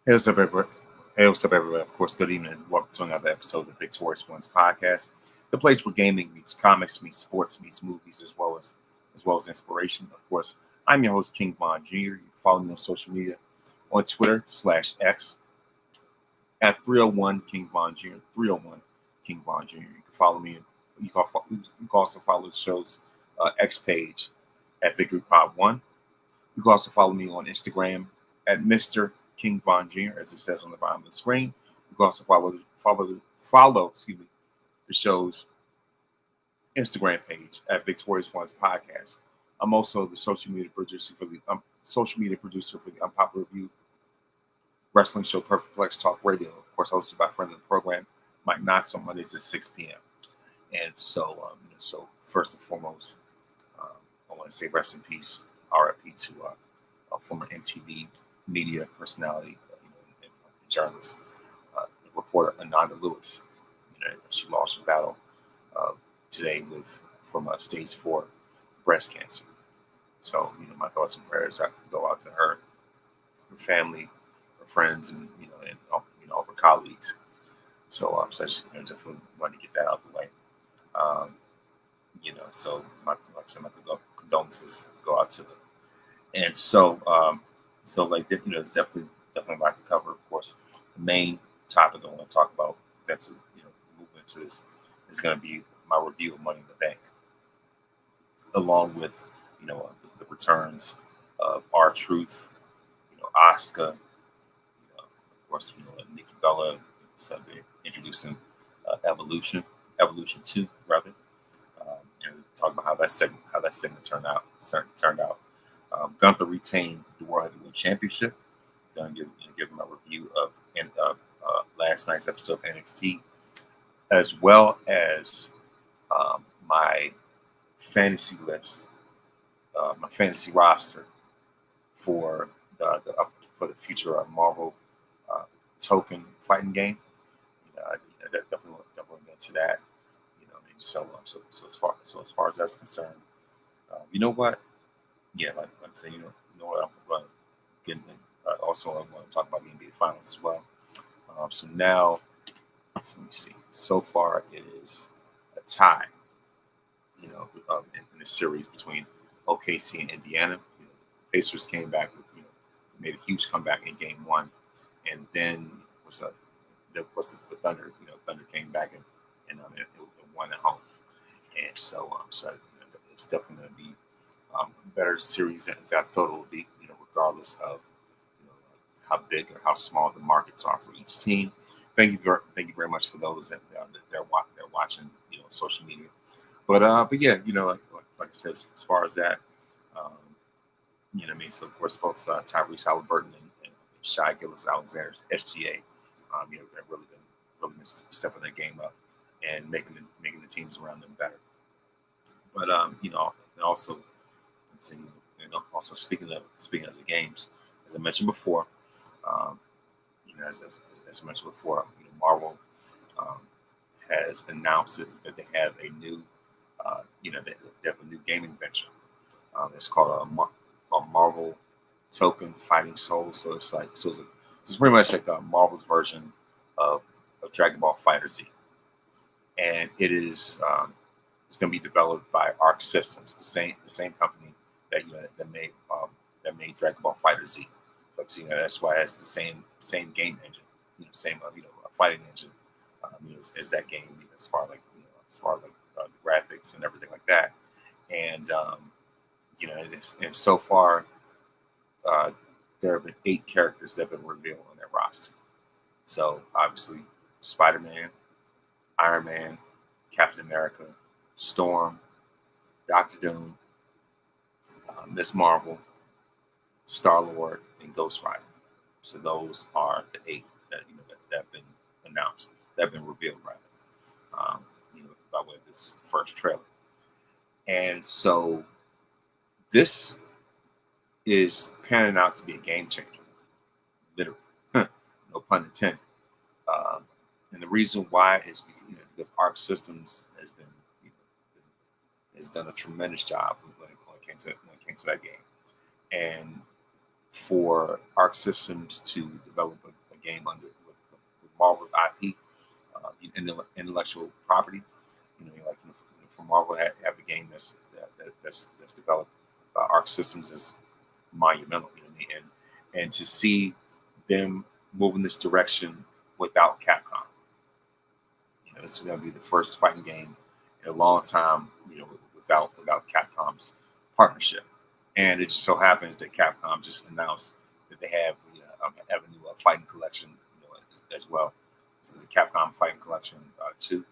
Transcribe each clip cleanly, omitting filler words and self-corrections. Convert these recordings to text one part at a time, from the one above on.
Hey, what's up, everybody? Hey, what's up, everybody? Of course, good evening. Welcome to another episode of the Victorious Ones podcast, the place where gaming meets comics, meets sports, meets movies, as well as inspiration. Of course, I'm your host, King Von Jr. You can follow me on social media on Twitter/X at 301 King Von Jr. 301 King Von Jr. You can follow me. You can also follow the show's X page at Victory Pod One. You can also follow me on Instagram at Mr. King Von Jr., as it says on the bottom of the screen. You can also follow the show's Instagram page at Victorious Ones Podcast. I'm also the social media producer for the Unpopular Review wrestling show Perfect Plex Talk Radio, of course, hosted by a friend of the program, Mike Knox, on Mondays at 6 p.m. And so first and foremost, I want to say rest in peace, RIP to former MTV media personality, and journalist, reporter Ananda Lewis. She lost her battle today from stage 4 breast cancer. So, my thoughts and prayers go out to her family, her friends, and all her colleagues. So, so I just definitely wanted to get that out of the way. So my condolences go out to them. And so, it's definitely a lot to cover. Of course, the main topic I want to talk about, that's move into this, is going to be my review of Money in the Bank, along with the returns of R-Truth, Asuka, of course, Nikki Bella. So they're introducing Evolution 2 rather, and talk about how that segment turned out. Gunther retained the World Heavyweight Championship. Going to give him a review of last night's episode of NXT, as well as my fantasy list, my fantasy roster for the future Marvel token fighting game. I definitely get into that. So as far as that's concerned, you know what? Yeah, like I said, what I'm going to get into. Also, I'm going to talk about the NBA Finals as well. So now, let me see. So far, it is a tie. In the series between OKC and Indiana. Pacers came back made a huge comeback in Game 1, and then the Thunder. Thunder came back and it won at home. And so it's definitely going to be a better series than I thought it would be. Regardless of how big or how small the markets are for each team. Thank you very much for those that they're watching social media. But yeah, like I said, as far as that, So of course, both Tyrese Halliburton and Shai Gilgeous-Alexander, SGA, have really been stepping their game up and making the teams around them better. But and also speaking of the games, as I mentioned before, as I mentioned before, Marvel has announced that they have a new, they have a new gaming venture. It's called a Marvel Token Fighting Souls. So it's pretty much like Marvel's version of Dragon Ball FighterZ, and it is it's going to be developed by Arc Systems, the same company that made Dragon Ball FighterZ. So that's why it has the same game engine, same fighting engine, as that game, as far as the graphics and everything like that. And and so far there have been 8 characters that have been revealed on their roster. So obviously Spider-Man, Iron Man, Captain America, Storm, Doctor Doom, Miss Marvel, Star-Lord, and Ghost Rider. So those are the 8 that have been announced, that have been revealed, rather, by way of this first trailer. And so this is panning out to be a game changer, literally, no pun intended. And the reason why is because Arc Systems has done a tremendous job when it came to that game. And for Arc Systems to develop game with Marvel's IP, intellectual property. For Marvel to have a game that's developed Arc Systems is monumental. And to see them move in this direction without Capcom, this is going to be the first fighting game in a long time, without Capcom's partnership. And it just so happens that Capcom just announced that they have a new fighting collection, as well. So the Capcom Fighting Collection 2.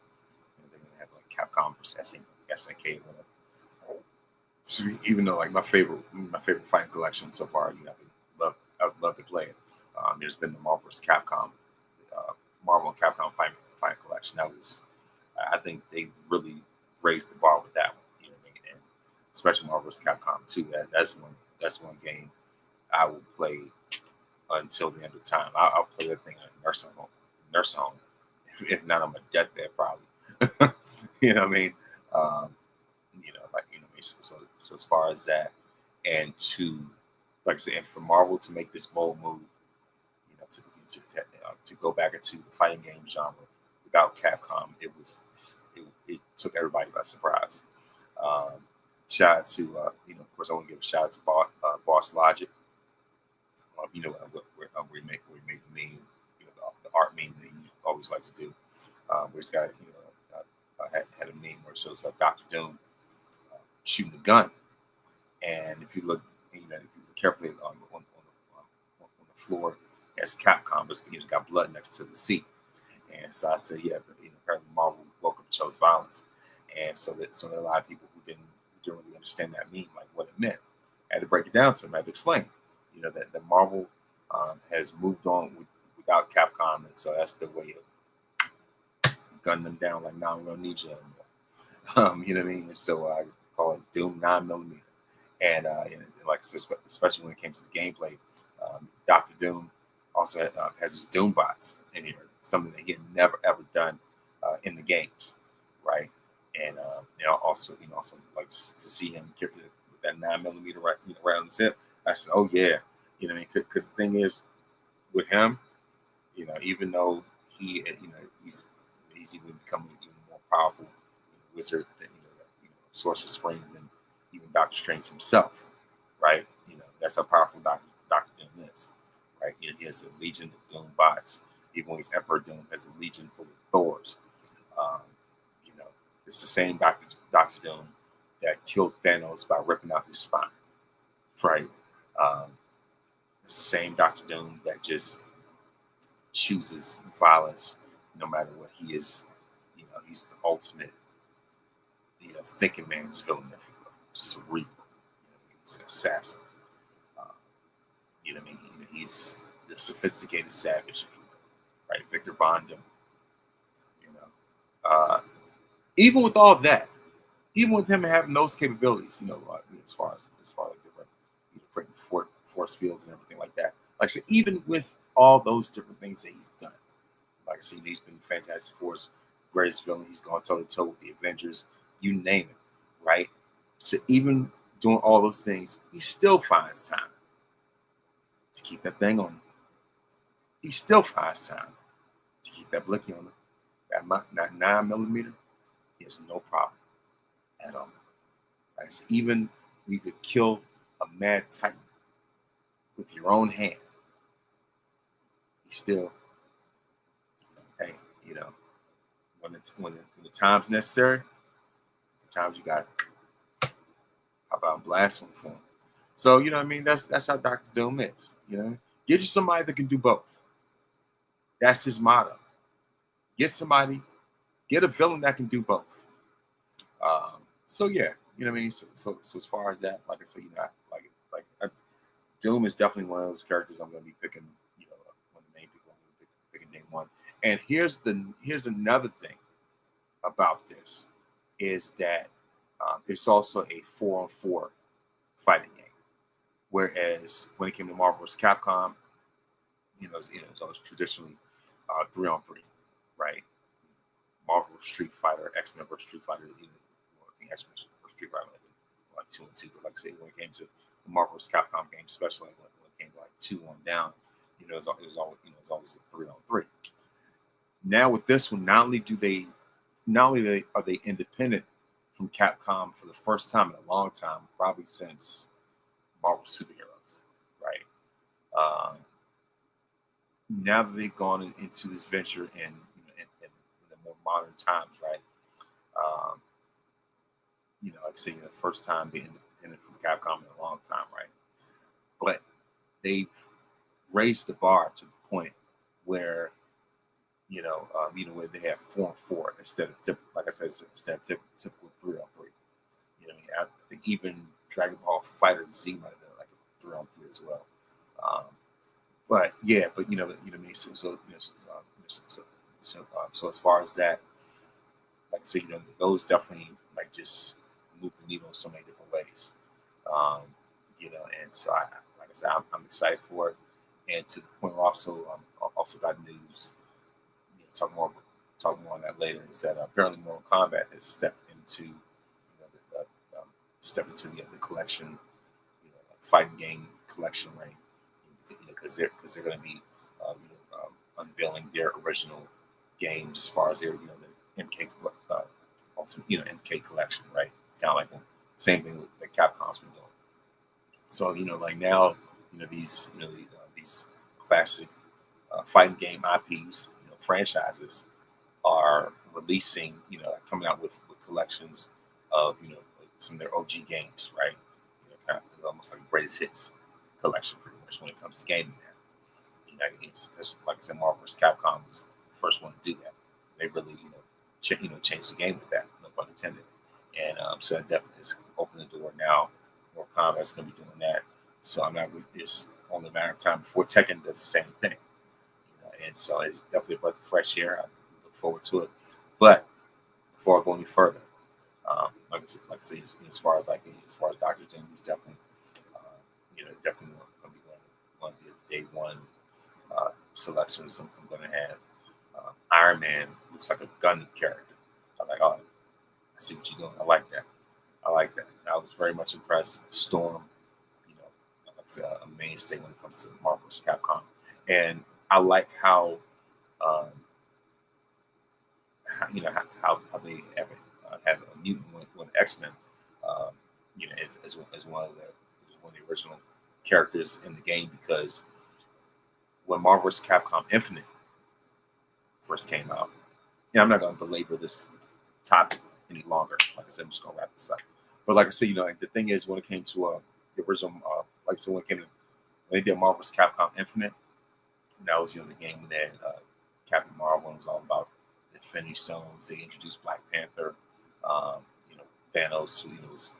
They're going to have Capcom versus SNK. Even though my favorite fighting collection so far, I'd love to play it. There's been the Marvel vs. Capcom, Marvel and Capcom fighting collection. That was, I think they really raised the bar with that one. And especially Marvel vs. Capcom 2. That's one game I will play until the end of time. I'll play that thing at a nursing home. If not on my deathbed, probably. You know what I mean? So as far as that, and to, like I said, and for Marvel to make this bold move, to go back into the fighting game genre without Capcom, it took everybody by surprise. Shout out to, of course, I want to give a shout out to Boss Logic. We made the meme, the art meme that you always like to do. Where it's got, had a meme where it shows Dr. Doom shooting a gun, and if you look, carefully on the floor, as Capcom, but it's got blood next to the seat. And so I said, yeah, but apparently Marvel woke up and chose violence, and so there are a lot of people who didn't really understand that meme, like what it meant. I had to break it down to them. I had to explain, that Marvel has moved on without Capcom, and so that's the way of gunning them down. Like, now we don't need you anymore. You know what I mean? And so I call it Doom 9mm, and like I said, especially when it came to the gameplay, Dr. Doom also has his Doom bots in here, something that he had never ever done in the games, right? And also like to see him with that 9mm right on his hip. I said, oh yeah, because the thing is, with him, even though he's even becoming even more powerful wizard than Sorcerer Supreme than even Doctor Strange himself, right? That's how powerful Doctor Doom is, right? He has a legion of Doom bots. Even when he's Emperor Doom, has a legion full of Thors. It's the same Doctor Doom that killed Thanos by ripping out his spine, right? It's the same Doctor Doom that just chooses violence no matter what he is. He's the ultimate, thinking man's villain, if you will, cerebral. He's an assassin. He's the sophisticated savage, if you will, right? Victor Von Doom. Even with all that, even with him having those capabilities, as far as different force fields and everything like that. Like I said, even with all those different things that he's done, like I said, he's been Fantastic Four's greatest villain. He's gone toe to toe with the Avengers, you name it, right? So even doing all those things, he still finds time to keep that thing on him. He still finds time to keep that blicky on him. That 9mm, he has no problem at all. Like I said, even we could kill a mad titan with your own hand. He still, hey, when the time's necessary, sometimes you got to pop out and blast one for him. So, what I mean? That's how Dr. Doom is. Get you somebody that can do both. That's his motto. Get a villain that can do both. So yeah, what I mean. So as far as that, like I said, Doom is definitely one of those characters I'm going to be picking. One of the main people I'm going to be picking day one. And here's another thing about this is that it's also a 4-on-4 fighting game, whereas when it came to Marvel vs. Capcom, it's always traditionally 3-on-3, right? Marvel vs. Street Fighter, X-Men vs. Street Fighter, I think X-Men vs. Street Fighter like 2-on-2, but like I say, when it came to the Marvel vs. Capcom game, especially when it came to like 2-on-down, it was always, it's always a 3-on-3. Now with this one, not only are they independent from Capcom for the first time in a long time, probably since Marvel Superheroes, right? Now that they've gone into this venture in the more modern times, right? Like I say, the first time being independent from Capcom in a long time, right? But they've raised the bar to the point where where they have 4-on-4 instead of like I said, instead of typical 3-on-3. I think even Dragon Ball Fighter Z might have been like a 3-on-3 as well. But me. So as far as that, like I said, those definitely like just move the needle in so many different ways. And so like I said, I'm excited for it. And to the point where also got news, talk more on that later. Is that apparently Mortal Kombat has stepped into the collection, fighting game collection range, because they're going to be unveiling their original games as far as their the MK ultimate MK collection, right? It's kind of like the same thing that Capcom's been doing. So like now these these classic fighting game IPs, franchises are releasing, coming out with collections of some of their OG games, right? Kind of almost like a greatest hits collection, pretty much when it comes to gaming now. Like I said, Marvel vs. Capcom was the first one to do that. They really changed the game with that, no pun intended. And so that definitely is opening the door now. Mortal Kombat's going to be doing that. So I'm not. It's only a matter of time before Tekken does the same thing. And so it's definitely a breath of fresh air. I look forward to it. But before I go any further, like I say, as far as Dr. Doom, he's definitely, definitely going to be one of the day one selections I'm going to have. Iron Man looks like a Gundam character. I'm like, oh, I see what you're doing. I like that. And I was very much impressed. Storm, like I said, a mainstay when it comes to Marvel vs. Capcom, and I like how they have a mutant when X-Men, as one of the original characters in the game, because when Marvel vs. Capcom Infinite first came out, I'm not going to belabor this topic any longer. Like I said, I'm just going to wrap this up. But like I said, the thing is, when it came to the original, like I said, when they did Marvel vs. Capcom Infinite, that was the game that Captain Marvel was all about Infinity Stones. They introduced Black Panther, Thanos, who was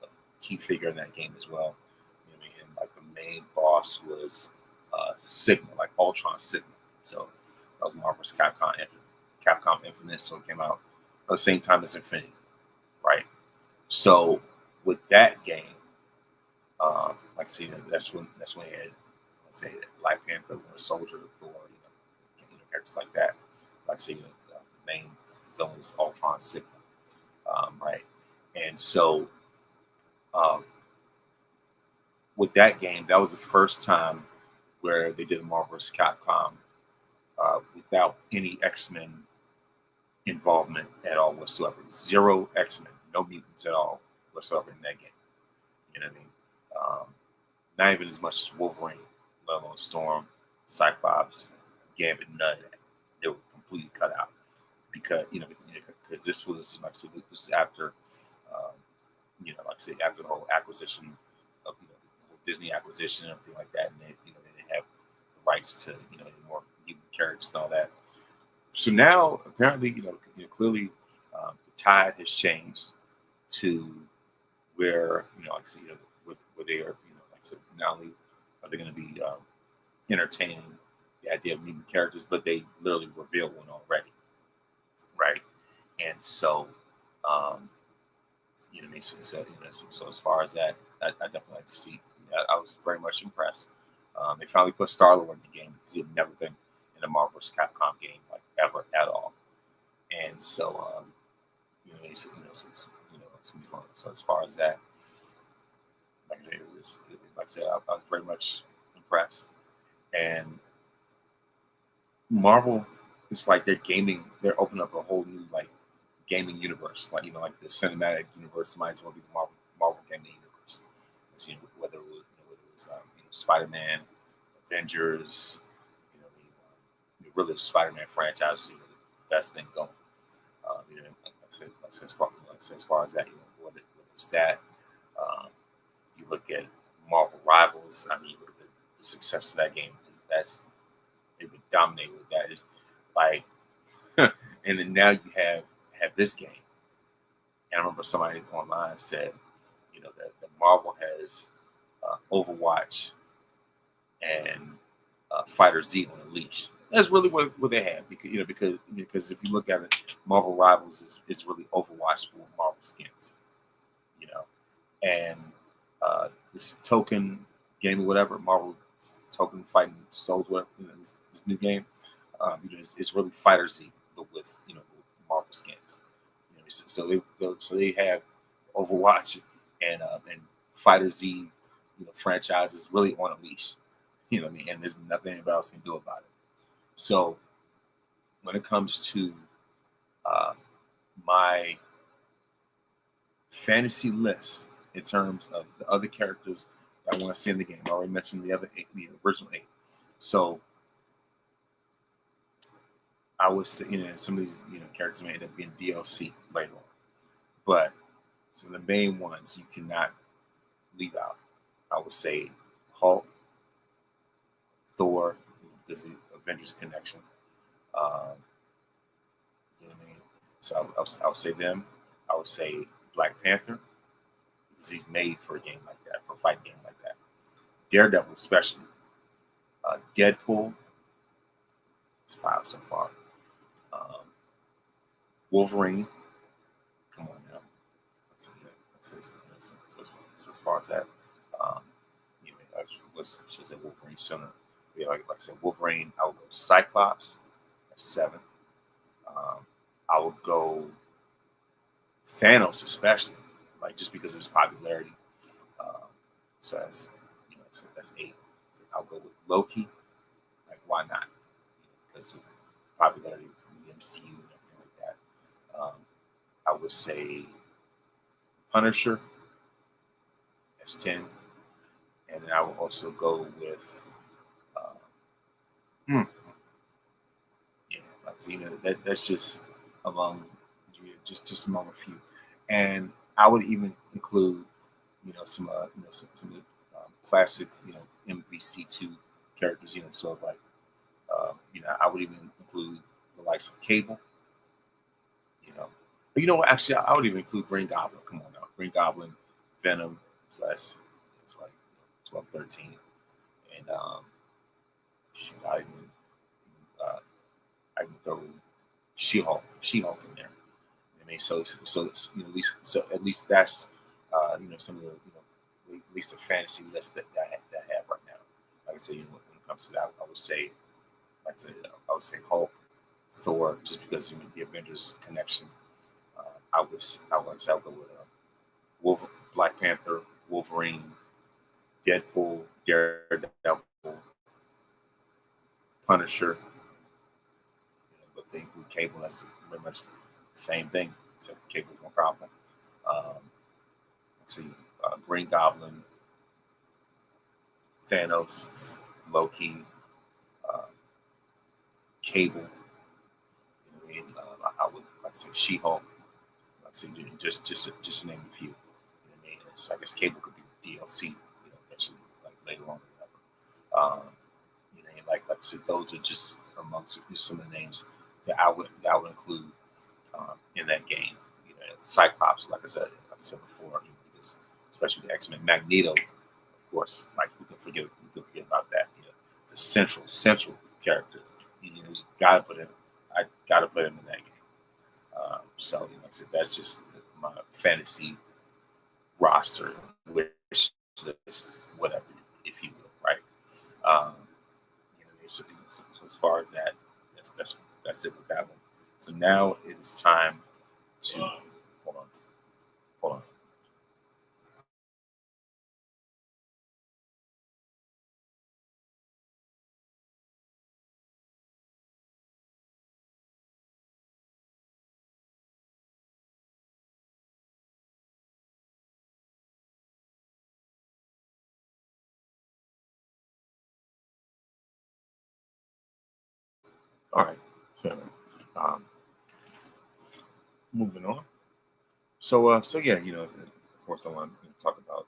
a key figure in that game as well. And like the main boss was Sigma, like Ultron Sigma. So that was Marvel vs. Capcom Infinite. So it came out at the same time as Infinity, right? So with that game, like I said, that's when he had, let's say, Black Panther, Winter Soldier, Thor, characters like that. Like I say, the main villain is Ultron Sigma, right? And so with that game, that was the first time where they did Marvel vs. Capcom without any X-Men involvement at all whatsoever. 0 X-Men, no mutants at all whatsoever in that game. You know what I mean? Not even as much as Wolverine, let alone Storm, Cyclops, Gambit, none of that. They were completely cut out because this was, like I said, this was after after the whole acquisition of the whole Disney acquisition and everything like that, and they didn't have the rights to more mutant characters and all that. So now apparently clearly the tide has changed to where like I said, where they are like I said, not only are they going to be entertaining the idea of mutant characters, but they literally revealed one already, right? And so so as far as that, I definitely like to see. I was very much impressed. They finally put Star-Lord in the game because he had never been in a Marvel vs. Capcom game like ever at all. And so so as far as that, like I said, I was very much impressed. And Marvel, it's like they're opening up a whole new like gaming universe, like like the cinematic universe might as well be the Marvel gaming universe. Whether it was, Spider-Man, Avengers, really the Spider-Man franchise is the best thing going. As far as that, whether it's that, um, you look at Marvel Rivals. I mean, you look at the success of that game. That's they've been dominating with that. It's like, and then now you have this game. And I remember somebody online said, that Marvel has Overwatch and Fighter Z on a leash. That's really what they have because if you look at it, Marvel Rivals is really Overwatch for Marvel skins, and this token game or whatever Marvel token fighting souls, whatever this new game, it's really Fighter Z but with Marvel skins. So they have Overwatch and Fighter Z franchises really on a leash. What I mean? And there's nothing anybody else can do about it. So when it comes to uh, my fantasy list in terms of the other characters that I want to see in the game, I already mentioned the other 8, the original 8. So I would say, some of these, characters may end up being DLC later on. But some of the main ones you cannot leave out. I would say Hulk, Thor, because the Avengers connection. You know what I mean? So I would say them. I would say Black Panther, because he's made for a game like that, for a fighting game like that. Daredevil, especially. Deadpool, it's 5 so far. Wolverine, come on now. So as far as that, um, let's say Wolverine sooner. Like I said, Wolverine. I would go Cyclops at 7. I would go Thanos, especially, like just because of his popularity. So that's 8. I'll go with Loki. Like, why not? Because of popularity from the MCU and everything like that. I would say Punisher. That's 10. And then I will also go with, uh, yeah, like that's just among just among a few, and I would even include, some of the classic, MVC2 characters, sort of like, I would even include the likes of Cable, but actually, I would even include Green Goblin. Come on now, Green Goblin, Venom, so it's like 12, 13, and shoot, uh, I can throw She-Hulk in there. I mean, at least that's some of the at least the fantasy list that I have right now. Like I said, when it comes to that, I would say, like I said, I would say Hulk, Thor, just because the Avengers connection. I'll go with Black Panther, Wolverine, Deadpool, Daredevil, Punisher. But they include Cable. That's pretty much the same thing, except Cable's more powerful. Let's see, Green Goblin, Thanos, Loki, uh, Cable. I would like to say She-Hulk. Like I said, just to name a few. I guess Cable could be DLC. Eventually, like later on. Like I said, those are just amongst some of the names that I would include in that game. Cyclops, like I said before, because especially the X-Men, Magneto, of course. Like who can forget about that? It's a central character. You gotta put him. I gotta put him in that game. So, like I said, that's just my fantasy roster, wish list, whatever, if you will, right? Um, so as far as that, that's it with that one. So now it is time to hold on. All right. So, um, moving on. So yeah, of course, I want to talk about.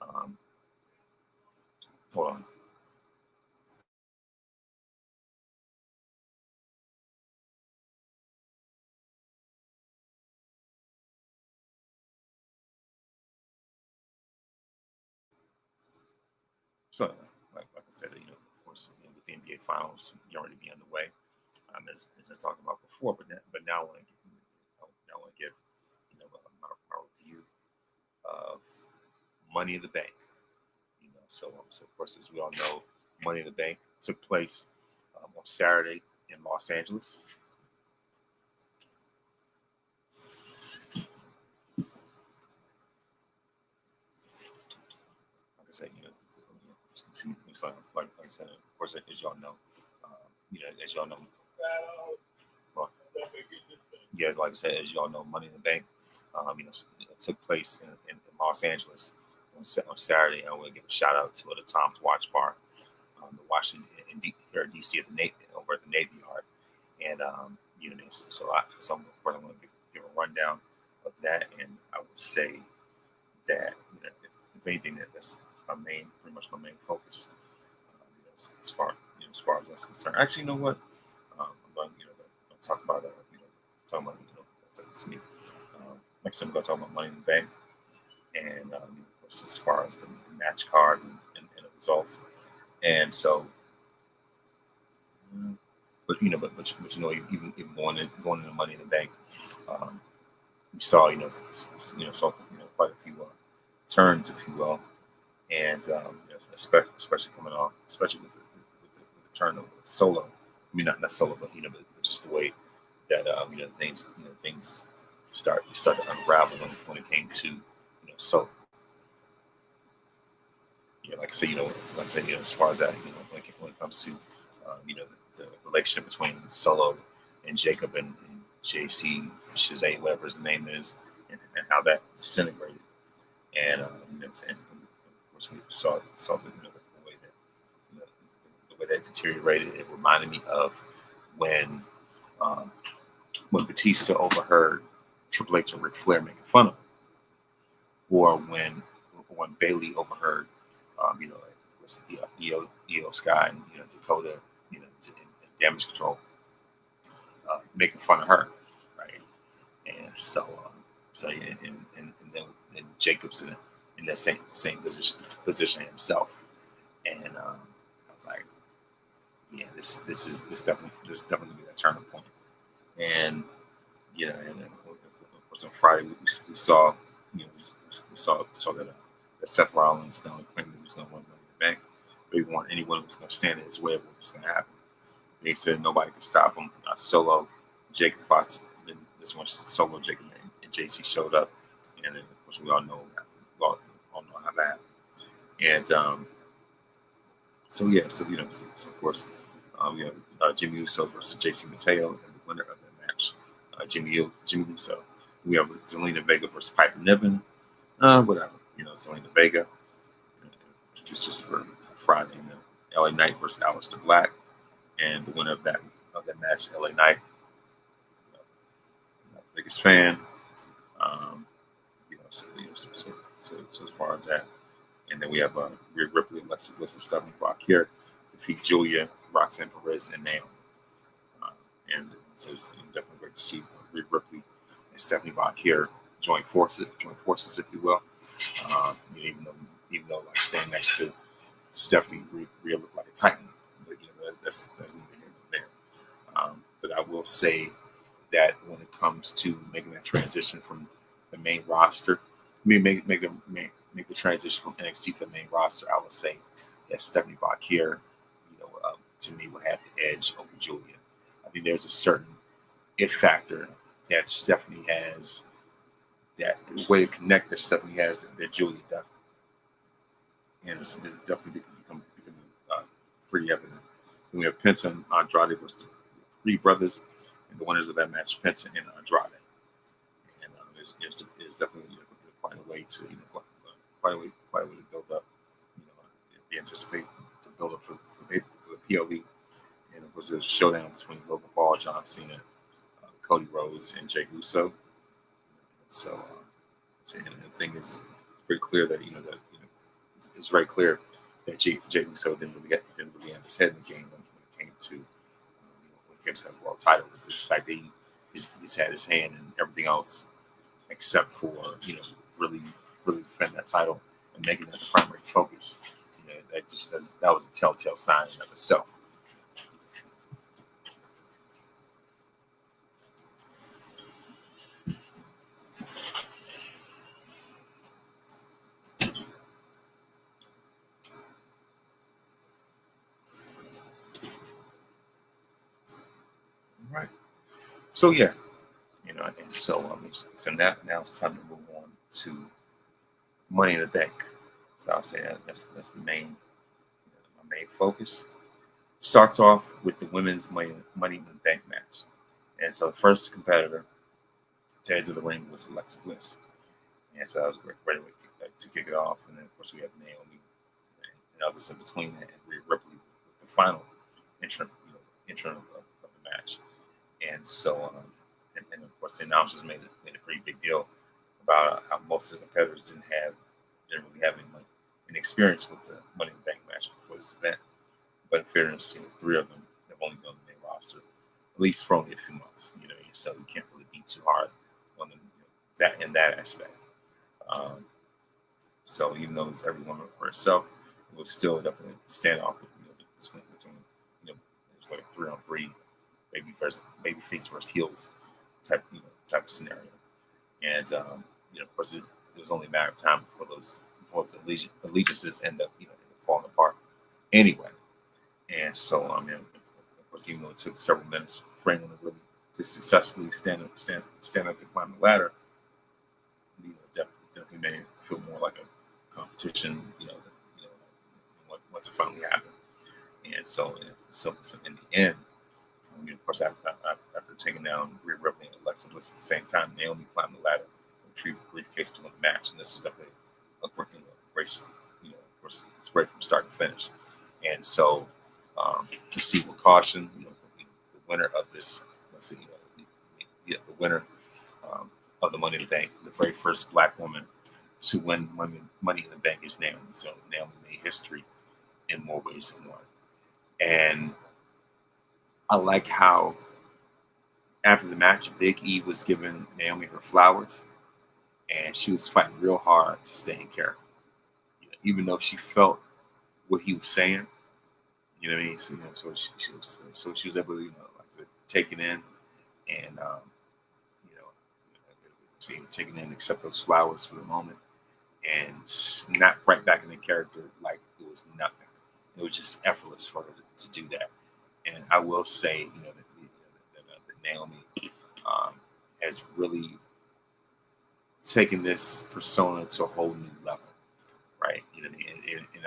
Um, hold on. So, like I said, of course, with the NBA Finals already be underway, as I talked about before, but now I want to give my review of Money in the Bank. So of course, as we all know, Money in the Bank took place on Saturday in Los Angeles. Like I said, like I said, of course, as y'all know, as y'all know, well, yeah, like I said, as y'all know, Money in the Bank, took place in Los Angeles on Saturday. I want to give a shout out to the Tom's Watch Bar, the Washington here in DC at the Navy over at the Navy Yard, and so of course I'm going to give a rundown of that, and I would say that if anything, that's pretty much my main focus, as far as that's concerned. Actually, you know what? I'm going to talk about talking about that's me. Next time we're going to talk about Money in the Bank, and of course, as far as the match card and the results, and so. But even going into Money in the Bank, we saw quite a few turns, if you will, and especially coming off, especially with the turn of Solo. I mean, not Solo, but just the way that things started to unravel when it came to Solo. Like I said, as far as that, when it comes to the relationship between Solo and Jacob and JC Shazay, whatever his name is, and how that disintegrated, and and of course we saw the way that you know, the way that deteriorated. It reminded me of when um, when Batista overheard Triple H and Ric Flair making fun of him, or when Bailey overheard, like was Io Sky and Dakota, and Damage Control, making fun of her, right? And so yeah, and then Jacobs in that same position himself, and I was like, yeah, this definitely be that turning point, and and then of course on Friday we saw we saw that Seth Rollins not only claimed that he was going to win Money in the Bank, but he wanted anyone who was going to stand in his way of what was going to happen. And he said nobody could stop him. Solo, Jacob Fox, then this one Solo, Jacob, and JC showed up, and then of course we all know how that happened. And so of course, Jimmy Uso versus JC Mateo, and the winner of that match, Jimmy Uso. We have Zelina Vega versus Piper Niven. Whatever, Zelina Vega. It's just for Friday. And then LA Knight versus Aleister Black, and the winner of that match, LA Knight. Not the biggest fan. Um, so as far as that, and then we have Rhea Ripley, Alexa Stephanie Bakir defeat Julia, Roxanne Perez, and Naomi. Uh, and so it's definitely great to see Rhea Ripley and Stephanie Bakir join forces, if you will. Even though like staying next to Stephanie, Rhea looked like a titan, but that's neither here nor there. But I will say that when it comes to making that transition from the main roster, make the transition from NXT to the main roster, I would say that Stephanie Bakir, to me, would have the edge over Julia. I think there's a certain it factor that Stephanie has, that way to connect that Stephanie has that Julia doesn't, and it's definitely becoming pretty evident. Then we have Penta and Andrade versus the Three Brothers, and the winners of that match, Penta and Andrade. And it's definitely quite a way to quite a way to build up. They anticipate to build up for the PLE, and it was a showdown between Logan Paul, John Cena, Cody Rhodes, and Jey Uso. So, and the thing is pretty clear that it's very clear that Jey Uso didn't really have his head in the game when it came to that world title. The fact that he's had his hand in everything else except for really defend that title and making that the primary focus. That was a telltale sign in of itself. Right. So yeah, and so now it's time to move on to Money in the Bank. So I'll say that's the my main focus. Starts off with the women's Money in the Bank match, and so the first competitor to enter the ring was Alexa Bliss, and so that was a great way to kick it off. And then of course we have Naomi and others in between that, and Rhea Ripley with the final entrant of the match. And so, and of course, the announcers made a pretty big deal about how most of the competitors didn't really have any experience with the Money in the Bank match before this event. But in fairness, 3 of them have only been on the main roster, at least for only a few months. So you can't really be too hard on them that aspect. So even though it's every woman for herself, it was still definitely a standoff between it was like a 3-on-3 baby face versus heels type of scenario. And of course it was only a matter of time before those allegiances end up falling apart anyway. And so of course, even though it took several minutes for anyone to really to stand up to climb the ladder, definitely made it feel more like a competition, once it finally happened. And so in the end, of course, after taking down Rhea Ripley and Alexa Bliss at the same time, Naomi climbed the ladder and retrieved the briefcase to win the match. And this was definitely a great race. Of course, it's great from start to finish. And so, proceed with caution. The winner of this, the winner of the Money in the Bank, the very first Black woman to win Money in the Bank is Naomi. So Naomi made history in more ways than one. And I like how after the match, Big E was giving Naomi her flowers, and she was fighting real hard to stay in character, even though she felt what he was saying. You know what I mean? So she was able to take it in, and take it in, accept those flowers for the moment, and snap right back into character like it was nothing. It was just effortless for her to do that. And I will say, that Naomi has really taken this persona to a whole new level, right? And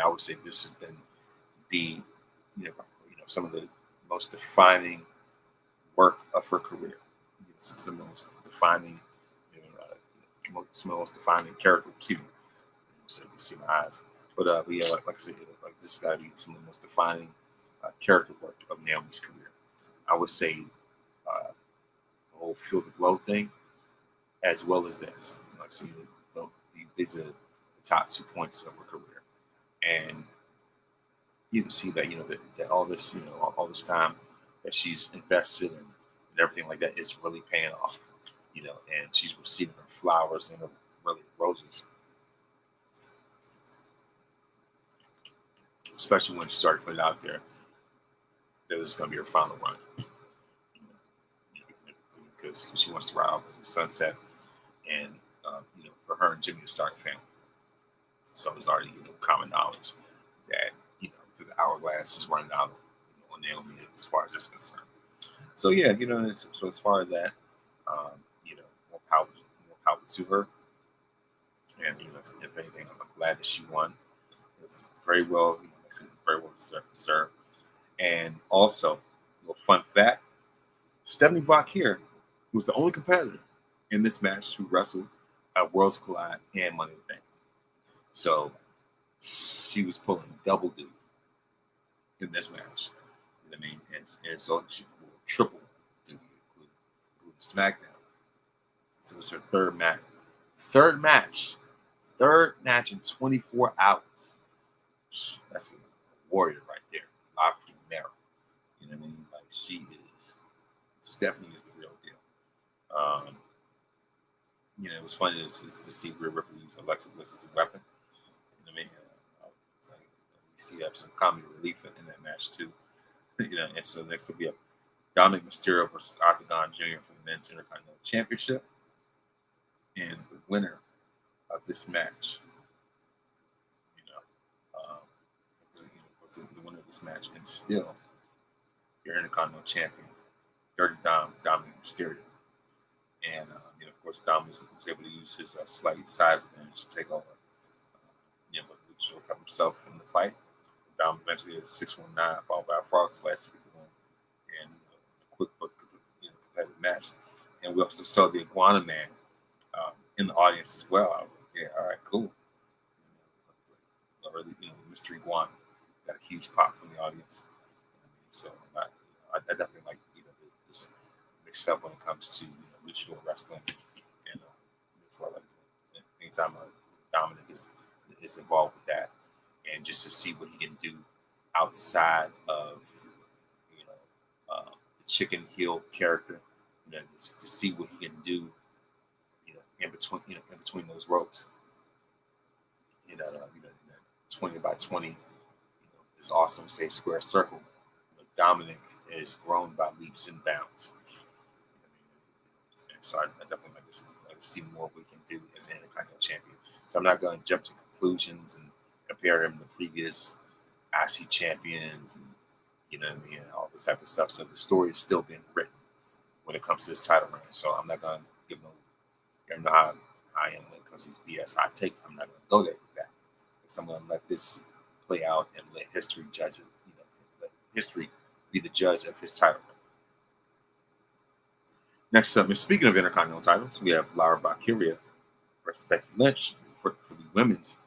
I would say this has been the, some of the most defining work of her career. Some of the most defining, some of the most defining character. Excuse me, so you see my eyes. But yeah, like I said, this has got to be some of the most defining character work of Naomi's career. I would say the whole Feel the Glow thing, as well as this. These are the top 2 points of her career, and you can see that that all this all this time that she's invested in and everything like that is really paying off. And she's receiving her flowers and her really roses, especially when she started putting out there that this is going to be her final run, because she wants to ride off the sunset, and for her and Jimmy to start a family. So it's already common knowledge that the hourglass is running out on Naomi as far as that's concerned. So yeah, so as far as that, more power to her, and if anything, I'm glad that she won. It was very well deserved. And also, a little fun fact: Stephanie Brock here was the only competitor in this match who wrestled at Worlds Collide and Money in the Bank. So she was pulling double duty in this match. You know what I mean? And so she will triple duty, including SmackDown. So it was her third match. Third match in 24 hours. That's a warrior right there. La Primera. You know what I mean? Like Stephanie is the real deal. You know, it was funny to see Rhea Ripley use Alexa Bliss as a weapon. You know what I mean? So you see have some comedy relief in that match too. You know, and so next up we have Dominic Mysterio versus Octagon Jr. for the Men's Intercontinental Championship. And the winner of this match, the winner of this match, and still your Intercontinental Champion, Dirty Dominic Mysterio. And of course, Dom was able to use his slight size advantage to take over. But Lucha kept himself in the fight. Dom eventually had a 619 followed by a frog splash to get the win, and a quick but competitive match. And we also saw the Iguana Man in the audience as well. I was like, yeah, all right, cool. Already, the mystery Iguana got a huge pop from the audience. So I definitely like this mixed up when it comes to luchador wrestling, and that's why I like anytime Dominic is involved with that, and just to see what he can do outside of the chicken heel character, to see what he can do, in between those ropes, in that 20 by 20, this awesome safe square circle. Dominic is grown by leaps and bounds. And so I definitely like to see more what we can do as an Intercontinental Champion. So I'm not going to jump to conclusions and compare him to previous IC champions and all this type of stuff. So the story is still being written when it comes to this title reign. So I'm not going to give no. You know how I am when it comes to these BS hot takes. I'm not going to go there with that. So I'm going to let this play out and let history judge it. Let history be the judge of his title. Next up, and speaking of Intercontinental titles, we have Lara Valkyria versus Becky Lynch for the women's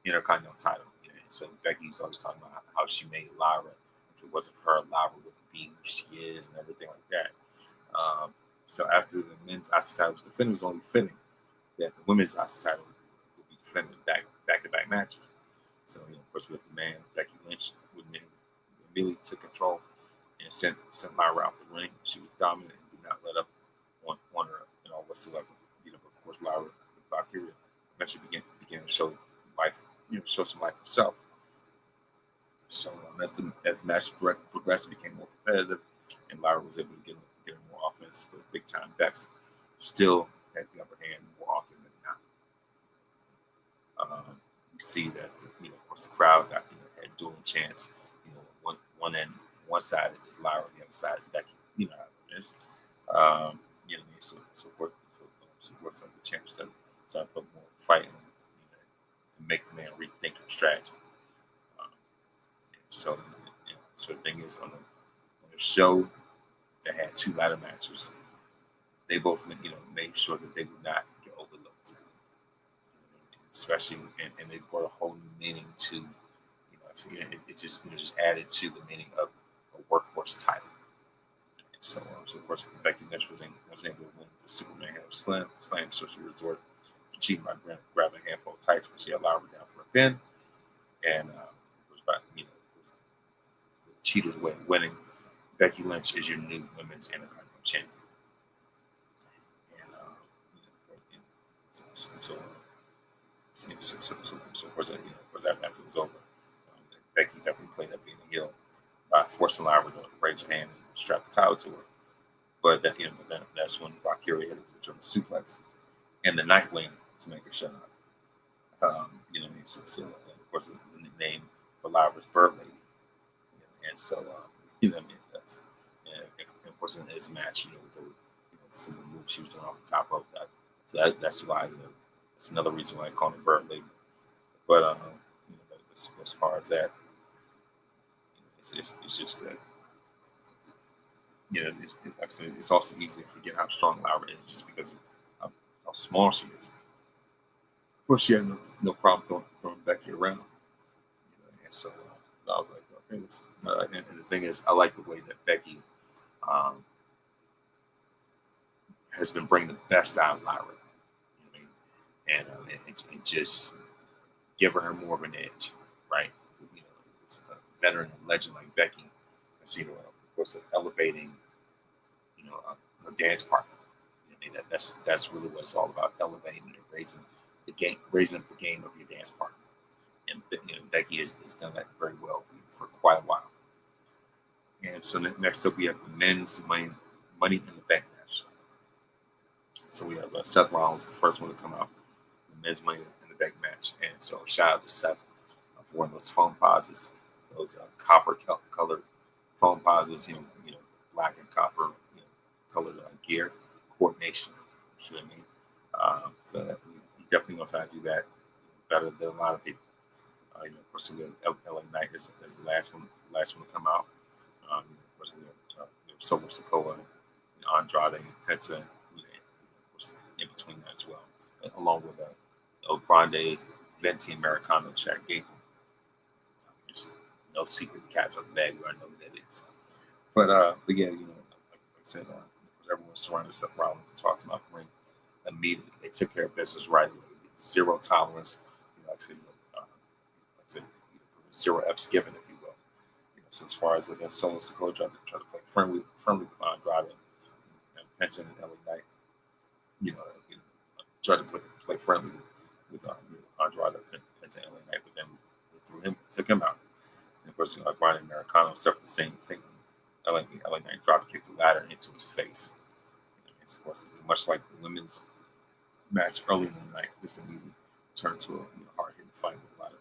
Intercontinental title. So Becky's always talking about how she made Lara. If it wasn't for her, Lara wouldn't be who she is and everything like that. So after the men's IC title was defended, it was only fitting that the women's IC title would be defended back-to-back matches. So, of course, with the man, Becky Lynch immediately took control and sent Lara out the ring. She was dominant and did not let up on her whatsoever. But of course, Lara Valkyria eventually began to show life, show some life herself. So as the match progressed, it became more competitive, and Lara was able to get more offense, but big time Bex still had the upper hand more often than not. You see that of course the crowd got had dueling chants. One side is Lara, the other side is Becky. You know how it is. So what's up the champs that start putting more fighting and make the man rethink their strategy. So the thing is on the show that had two ladder matches, they both made sure that they would not get overlooked, especially and they brought a whole new meaning to it just added to the meaning of a workhorse title. So of course Becky Lynch was able to win the Superman Head of Slam, so she resorted to cheating by grabbing a handful of tights, but she allowed her down for a pin, and it was about the cheater's way of winning. Becky Lynch is your new women's Intercontinental Champion, and so of course that match was over. Becky definitely played up being a heel by forcing Lara to raise her hand and strap the title to her. But that's when Valkyria hit her with the German suplex and the Nightwing to make her shut up. So of course the name for Lara was Bird Lady, and so that's and of course in this match, with some of the moves she was doing off the top rope, that's why that's another reason why I call her Bird Lady. But as far as that, it's just that like I said, it's also easy to forget how strong Lara is just because of how small she is. But she had no problem throwing Becky around, and so I was like, And the thing is, I like the way that Becky um, has been bringing the best out of Lyra. You know what I mean? And just giving her more of an edge, right? You know, it's a veteran and legend like Becky, and you know, of course, elevating, you know, her dance partner. You know, I mean, that's really what it's all about: elevating and raising the game of your dance partner. And you know, Becky has done that very well for quite a while. And so next up, we have the men's money in the Bank match. So we have Seth Rollins, the first one to come out, the men's money in the Bank match. And so shout out to Seth for one of those foam pauses, those copper colored foam pauses, you know, black and copper, you know, colored gear coordination. You know what I mean? So that he definitely knows how to do that better than a lot of people. You know, of course, we have LA Knight as the last one to come out. Of course, we have Solo Sikoa, Andrade, and Penta, of course, in between that as well, along with El Grande, Venti, Americano, Chad Gable. There's no secret cats on the bag. I know what that is. But yeah, you know, like I said, everyone surrounded Seth Rollins and talks about the ring immediately. They took care of business right away. Zero tolerance. You know, like I said, zero F's given, if you will. You know, so as far as Solo Sikoa try to play friendly with Andrade and Penta and LA Knight, you know, tried to play friendly with Andrade and Penta and LA Knight, but then took him out. And of course, you know, like Brian Americano suffered the same thing. LA Knight dropped kicked the ladder into his face. You know, and of course, much like the women's match early in the night, this immediately turned to a hard-hitting fight with a lot of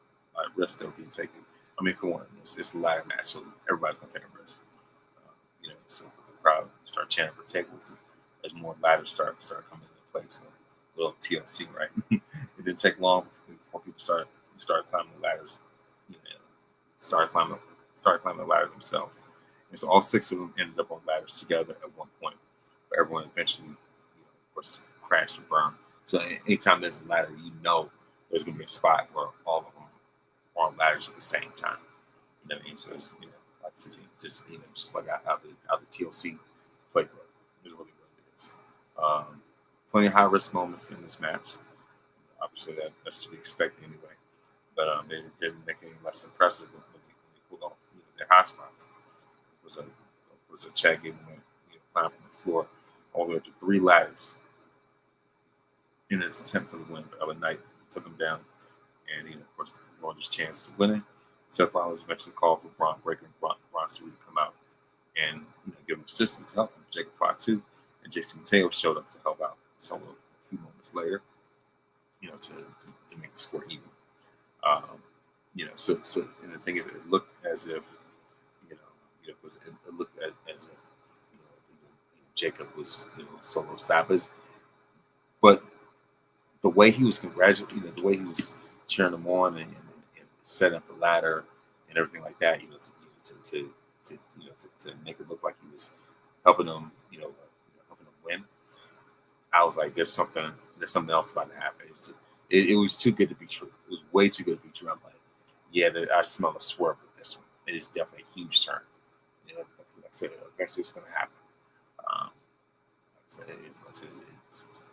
risks that were being taken. I mean, come on, it's a ladder match, so everybody's gonna take a risk. You know, so the crowd start chanting for tables as more ladders start coming into place. A little TLC, right? It didn't take long before people started climbing the ladders. You know, started climbing the ladders themselves. And so all six of them ended up on ladders together at one point. But everyone eventually, of course, crashed and burned. So anytime there's a ladder, you know there's going to be a spot where all of them are on ladders at the same time. You know what I mean? So, you know, like I said, just like how the TLC playbook is really what it is. Plenty of high risk moments in this match. Obviously, that's to be expected anyway. But they didn't make it any less impressive when they pulled off their high spots. It was a Chad Gable climb from the floor all the way up to 3 ladders in his attempt for the win. But LA Knight took him down, and of course, ruined his chance of winning. Seth Rollins eventually called for Braun Breaker and Braun Strowman to come out and give him assistance to help him. Jacob Fatu and Jason Mateo showed up to help out Solo a few moments later, to make the score even. So and the thing is, it looked as if Jacob was Solo Saba's, but the way he was congratulating, the way he was cheering him on and setting up the ladder and everything like that, to make it look like he was helping them, helping them win. I was like, there's something else about to happen. It was too good to be true. It was way too good to be true. I'm like, yeah, I smell a swerve with this one. It is definitely a huge turn. Like I said, eventually it's going to happen.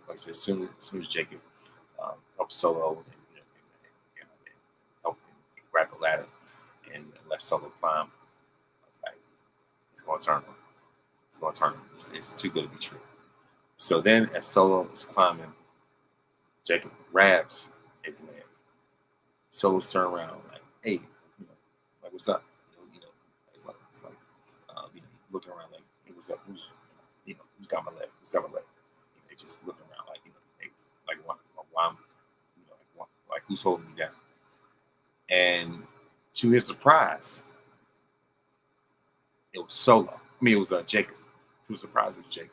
Like I said, as soon as Jacob helped Solo and help him grab the ladder and let Solo climb, I was like, it's going to turn him. It's going to turn him. It's too good to be true. So then, as Solo is climbing, Jacob grabs his leg. Solo's turn around like, hey, like what's up? It's like looking around like, hey, what's up? Who's got my leg? Who's got my leg? They just looking around like, hey, like why I'm, like who's holding me down? And to his surprise, it was Solo. I mean, it was Jacob. To his surprise, it was Jacob.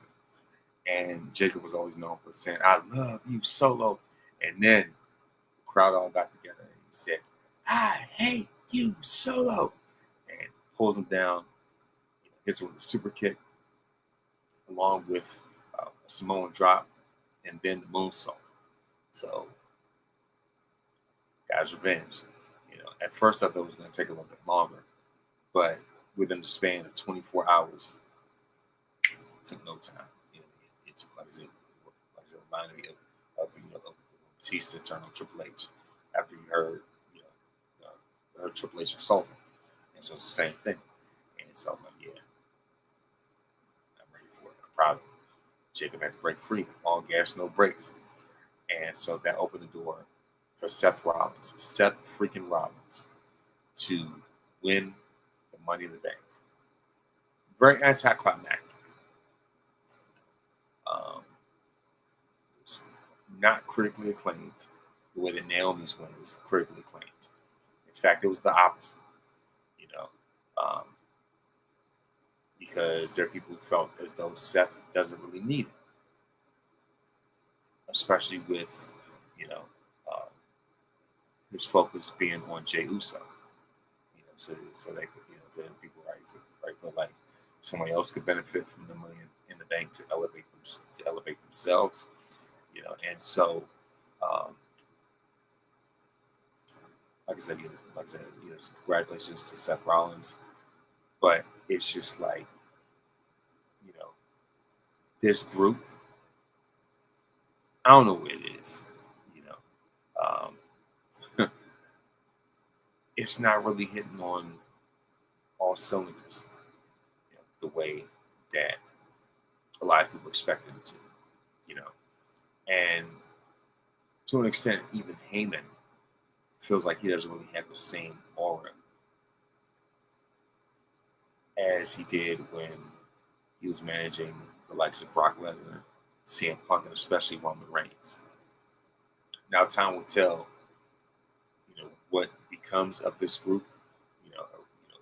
And Jacob was always known for saying, I love you, Solo. And then the crowd all got together and he said, I hate you, Solo. And pulls him down, hits him with a super kick, along with a Samoan drop, and then the moonsault. So, guy's revenge. At first I thought it was going to take a little bit longer, but within the span of 24 hours, it took no time. It took, like I said, reminded me of Batista turn on Triple H after he heard Triple H assault him, and so it's the same thing. And so I'm like, yeah, I'm ready for it. I'm proud of him. Jacob had to break free, all gas, no brakes, and so that opened the door for Seth freaking Rollins, to win the Money in the Bank. Very anticlimactic. It's not critically acclaimed the way that Naomi's win was critically acclaimed. In fact, it was the opposite, because there are people who felt as though Seth doesn't really need it, especially with, his focus being on Jey Uso. So people feel like somebody else could benefit from the Money in the Bank to elevate themselves, and so. Like I said, congratulations to Seth Rollins, but it's just like, this group, I don't know what it is, it's not really hitting on all cylinders, the way that a lot of people expected it to, and to an extent, even Heyman feels like he doesn't really have the same aura as he did when he was managing the likes of Brock Lesnar, CM Punk, and especially Roman Reigns. Now, time will tell, what becomes of this group,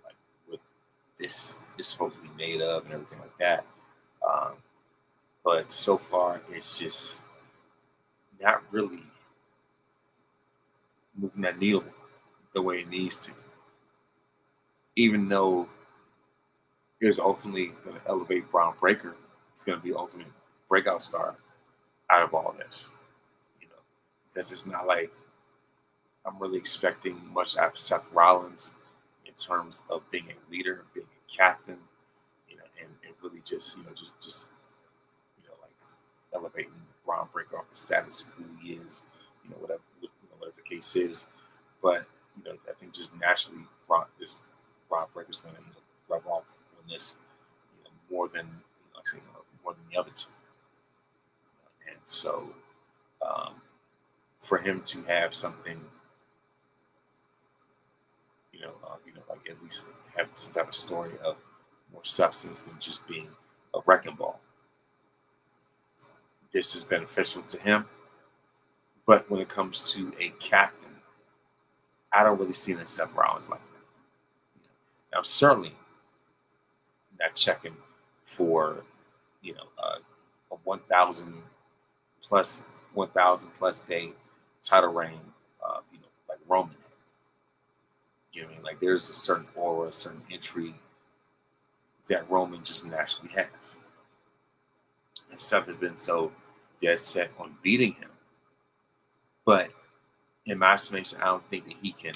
like what this is supposed to be made of and everything like that. But so far, it's just not really moving that needle the way it needs to. Even though it's ultimately going to elevate Braun Breaker, it's going to be ultimate breakout star out of all this, because it's not like I'm really expecting much out of Seth Rollins in terms of being a leader, being a captain, and really just like elevating Braun Breaker off the status of who he is, whatever the case is. But I think just naturally, Braun Breaker's going to rub off on this, more than more than the other two. And so, for him to have something, like at least have some type of story of more substance than just being a wrecking ball, this is beneficial to him. But when it comes to a captain, I don't really see Seth Rollins like that. I'm certainly not checking for, a 1,000 plus day title reign, like Roman. You know what I mean? Like there's a certain aura, a certain intrigue that Roman just naturally has. And Seth has been so dead set on beating him. But in my estimation, I don't think that he can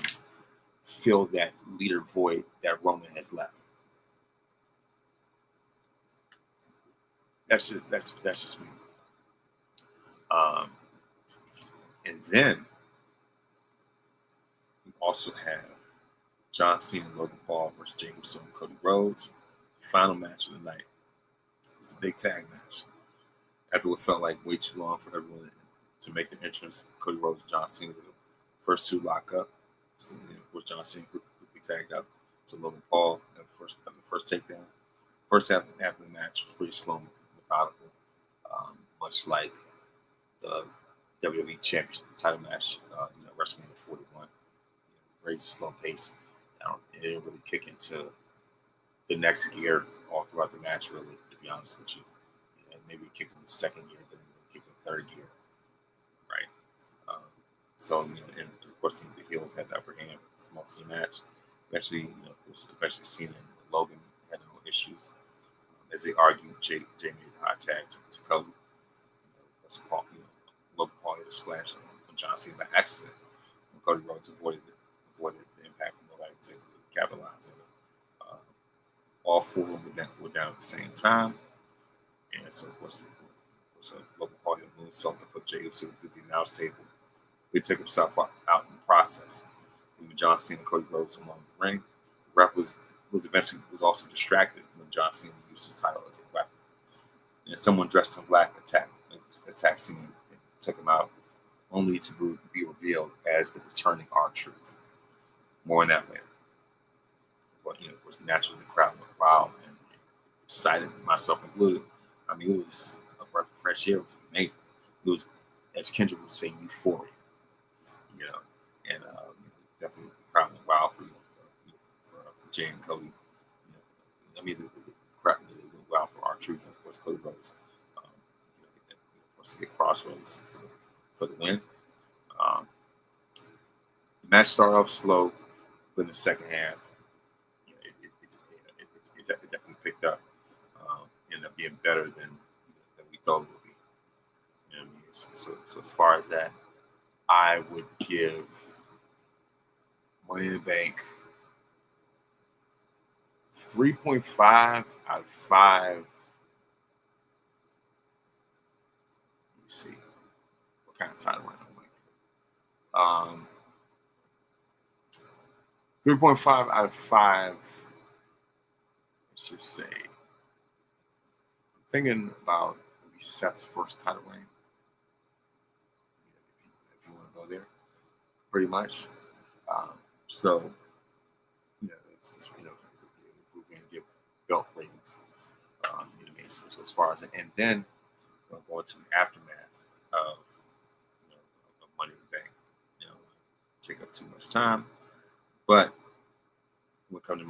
fill that leader void that Roman has left. That's just me. And then we also have John Cena and Logan Paul versus James and Cody Rhodes. Final match of the night. It's a big tag match. After what felt like way too long for everyone to make an entrance, Cody Rhodes and John Cena, the first two lock up. With John Cena quickly tagged up to Logan Paul at the first takedown. First half of the match was pretty slow and methodical, much like the WWE Championship title match, WrestleMania 41. Very slow pace. It didn't really kick into the next gear all throughout the match, really, to be honest with you. Maybe kick in the second gear, but then kick in the third gear, right? So, and of course, the heels had the upper hand for most of the match. Eventually, eventually Cena and Logan had no issues. As they argued, Jay made the hot tag to Cody. Logan Paul hit a splash on John Cena by accident. And Cody Rhodes avoided the impact, and nobody was able to capitalize on it. All four of them were down at the same time. And so, of course, a local party moonsault to put Jey Uso through the announce table. He took himself out in the process. When John Cena and Cody Rhodes along the ring, the ref was also distracted when John Cena used his title as a weapon. And someone dressed in black attacked Cena and took him out, only to be revealed as the returning R-Truth. More on that later. But of course, naturally the crowd went wild and excited, myself included. I mean, it was a breath of fresh air. It was amazing. It was, as Kendrick would say, euphoria. And definitely the crowd went wild for Jay and Cody. The crowd went wild for R-Truth and of course Cody Rhodes. Of course, to get Crossroads for the win. The match started off slow, but in the second half, it definitely picked up. Ended up being better than we thought it would be. So as far as that, I would give Money in the Bank 3.5 out of 5. Let me see what kind of title I'm like. 3.5 out of 5. Let's just say. I'm thinking about maybe Seth's first title reign. If you want to go there, pretty much. So, it's we're going to give belt ratings. So as far as it, and then we'll go into the aftermath of Money in the Bank. Take up too much time, but when it comes to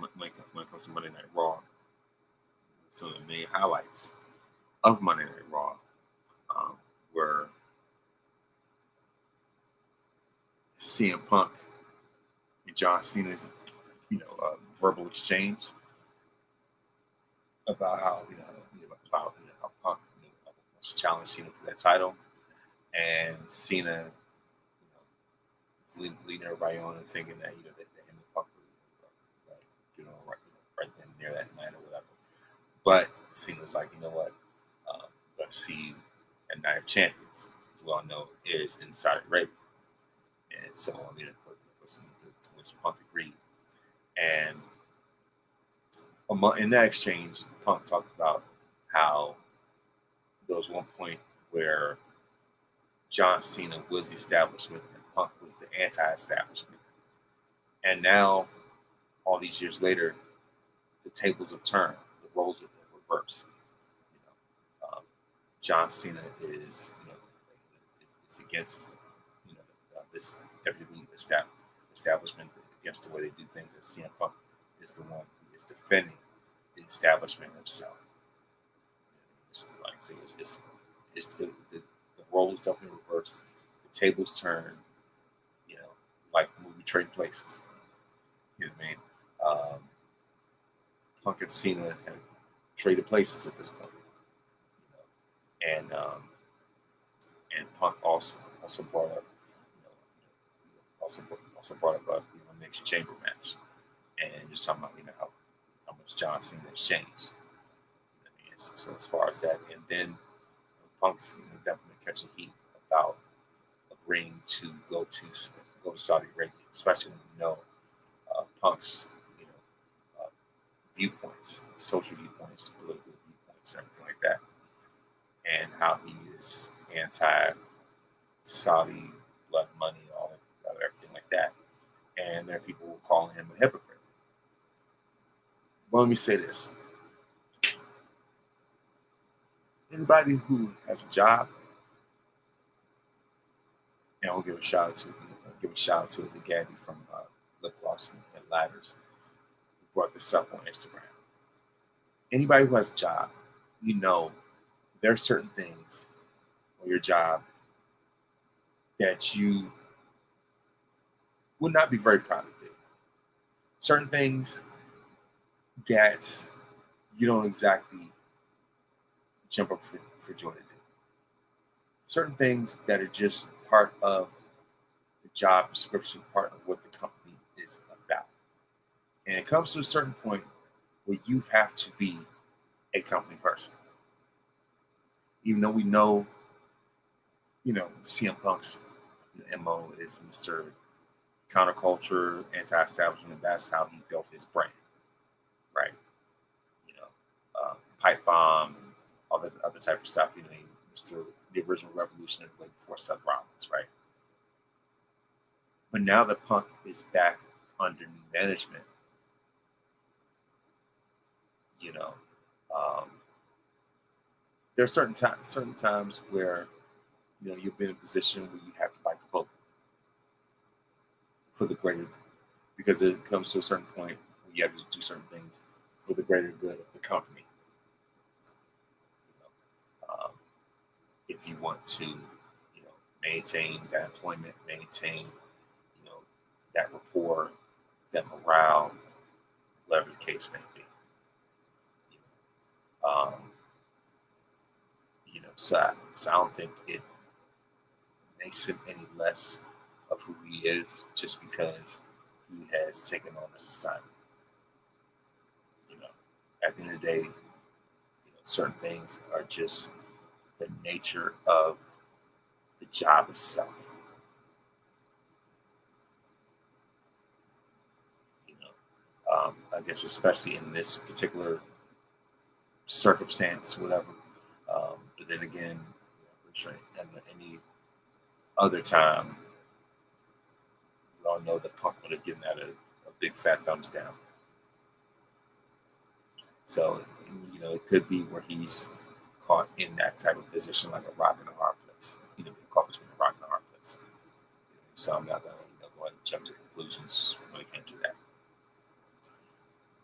Monday Night Raw, some of the main highlights of Monday Night Raw were CM Punk and John Cena's verbal exchange about how how Punk wants to challenge Cena for that title, and Cena leading everybody on and thinking that that him and Punk were right then near that night or whatever. But Cena was like, what? Let's see, at Night of Champions, as we all know, is in Saudi Arabia, and so to which Punk agreed. And in that exchange, Punk talked about how there was one point where John Cena was the establishment and Punk was the anti-establishment. And now, all these years later, the tables have turned, the roles have been reversed. John Cena is against this WWE establishment, against the way they do things, and CM Punk is the one who is defending the establishment himself. The roles definitely reversed, the tables turn, like the movie Trading Places. You know what I mean? Punk and Cena have traded places at this point. And Punk also brought up a mixed chamber match, and just talking about how much John Cena has changed. So as far as that, and then Punk's definitely catching heat about agreeing to go to Saudi Arabia, especially when Punk's viewpoints, social viewpoints, political viewpoints, and everything like that, and how he is anti-Saudi blood money, everything like that. And there are people who call him a hypocrite. Well, let me say this. Anybody who has a job, and I'll give a shout out to Gabby from Lip Gloss and Ladders, who brought this up on Instagram. Anybody who has a job, there are certain things on your job that you would not be very proud of doing. Certain things that you don't exactly jump up for joy to do. Certain things that are just part of the job description, part of what the company is about. And it comes to a certain point where you have to be a company person. Even though we know, CM Punk's MO is Mr. Counterculture, anti-establishment. That's how he built his brand, right? Pipe bomb, all that other type of stuff. He was still the original revolutionary way before Seth Rollins, right? But now that Punk is back under new management, there are certain times where you've been in a position where you have to bite the bullet for the greater, because it comes to a certain point where you have to do certain things for the greater good of the company. If you want to, maintain that employment, maintain, that rapport, that morale, whatever the case may be. So I don't think it makes him any less of who he is just because he has taken on this assignment. At the end of the day, certain things are just the nature of the job itself. I guess especially in this particular circumstance, whatever. But then again, and any other time, we all know that Punk would have given that a big fat thumbs down. So, it could be where he's caught in that type of position, like a rock in a hard place. Caught between a rock and a hard place. So I'm not going to go ahead and jump to conclusions when it came to that.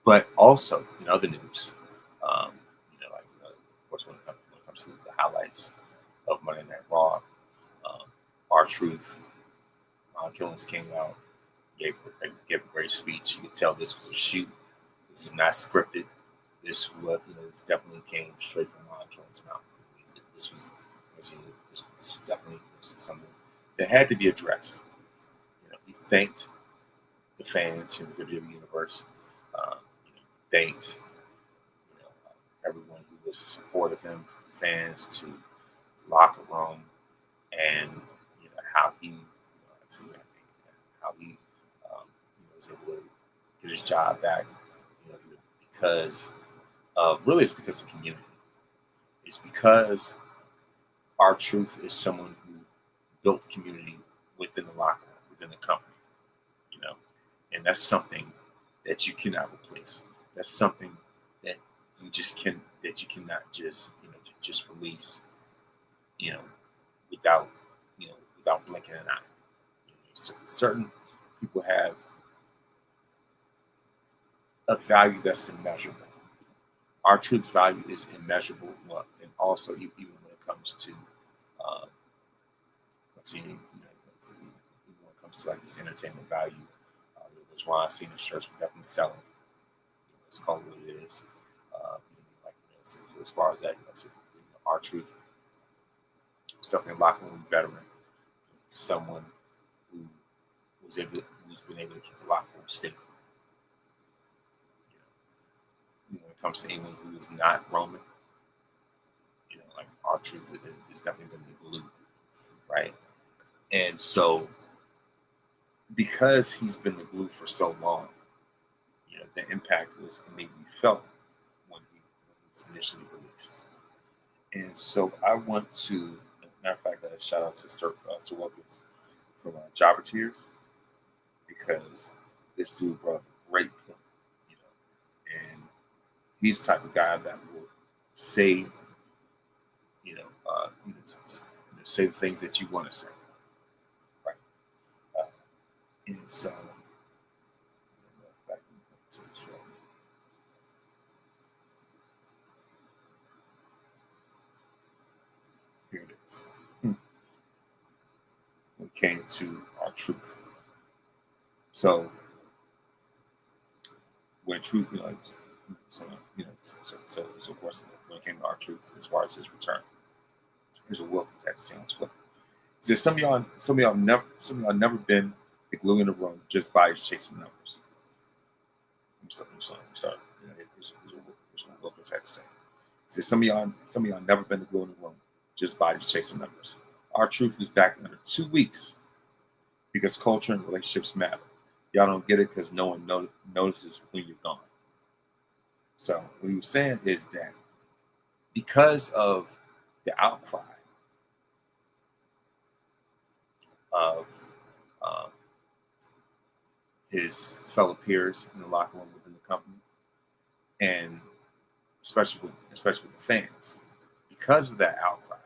But also, in other news, of course, when it comes to the highlights of Monday Night Raw, R-Truth, Ron Killings came out, gave a great speech. You could tell this was a shoot. This is not scripted. This was, this definitely came straight from Ron Killings' mouth. This definitely was something that had to be addressed. He thanked the fans in the WWE universe. Thanked everyone who was supportive of him, fans to the locker room, and how he was able to get his job back. Because really, it's because of the community. It's because R-Truth is someone who built community within the locker room, within the company. And that's something that you cannot replace. That's something that you cannot just release, without blinking an eye. Certain people have a value that's immeasurable. R-Truth's value is immeasurable, and also even when it comes to when it comes to like this entertainment value. Those Ron Cena shirts were definitely selling. It's called what it is. So as far as that, R-Truth, something locker room veteran, someone who's been able to keep the locker room stable. When it comes to anyone who is not Roman, like R-Truth is definitely been the glue, right? And so, because he's been the glue for so long, the impact was immediately felt when he was initially released. And so I want to, matter of fact, shout out to Sir Wilkins from Jobber Tears, because this dude brought a great point, and he's the type of guy that will say, say the things that you want to say, right? And so, back to this one. Here it is. When it came to R-Truth. So when Truth, so of course when it came to R-Truth, as far as his return, here's a Wilkins had to say on Twitter. He says some of y'all never been the glue in the room just by chasing numbers. I'm sorry. here's what Wilkins had to say. He said, some of y'all never been the glue in the room, just bodies chasing numbers. Our truth is back in under 2 weeks because culture and relationships matter. Y'all don't get it because no one notices when you're gone. So what he was saying is that because of the outcry of his fellow peers in the locker room within the company, and especially with the fans, because of that outcry,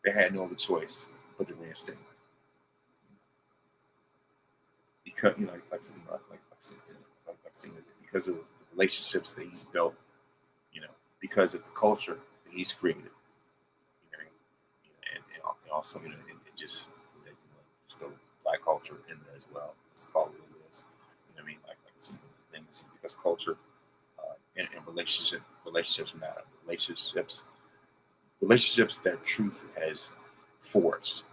they had no other choice but to reinstate him. Because because of the relationships that he's built, because of the culture that he's created, and also and just just the black culture in there as well. It's called what it is. Things because culture and relationships matter. Relationships that Truth has forged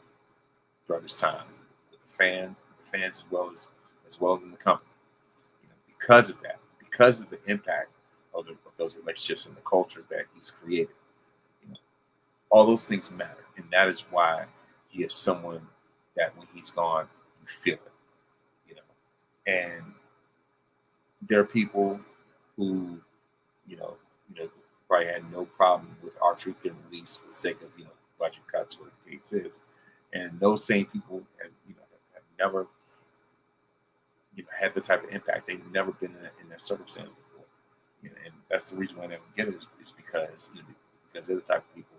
throughout his time with the fans as well as in the company. Because of that, because of the impact of those relationships and the culture that he's created, all those things matter, and that is why he is someone that when he's gone, you feel it. And there are people who, probably had no problem with our Truth getting released for the sake of, budget cuts, whatever the case is. And those same people have never, had the type of impact. They've never been in that circumstance before. And that's the reason why they don't get it is because, because they're the type of people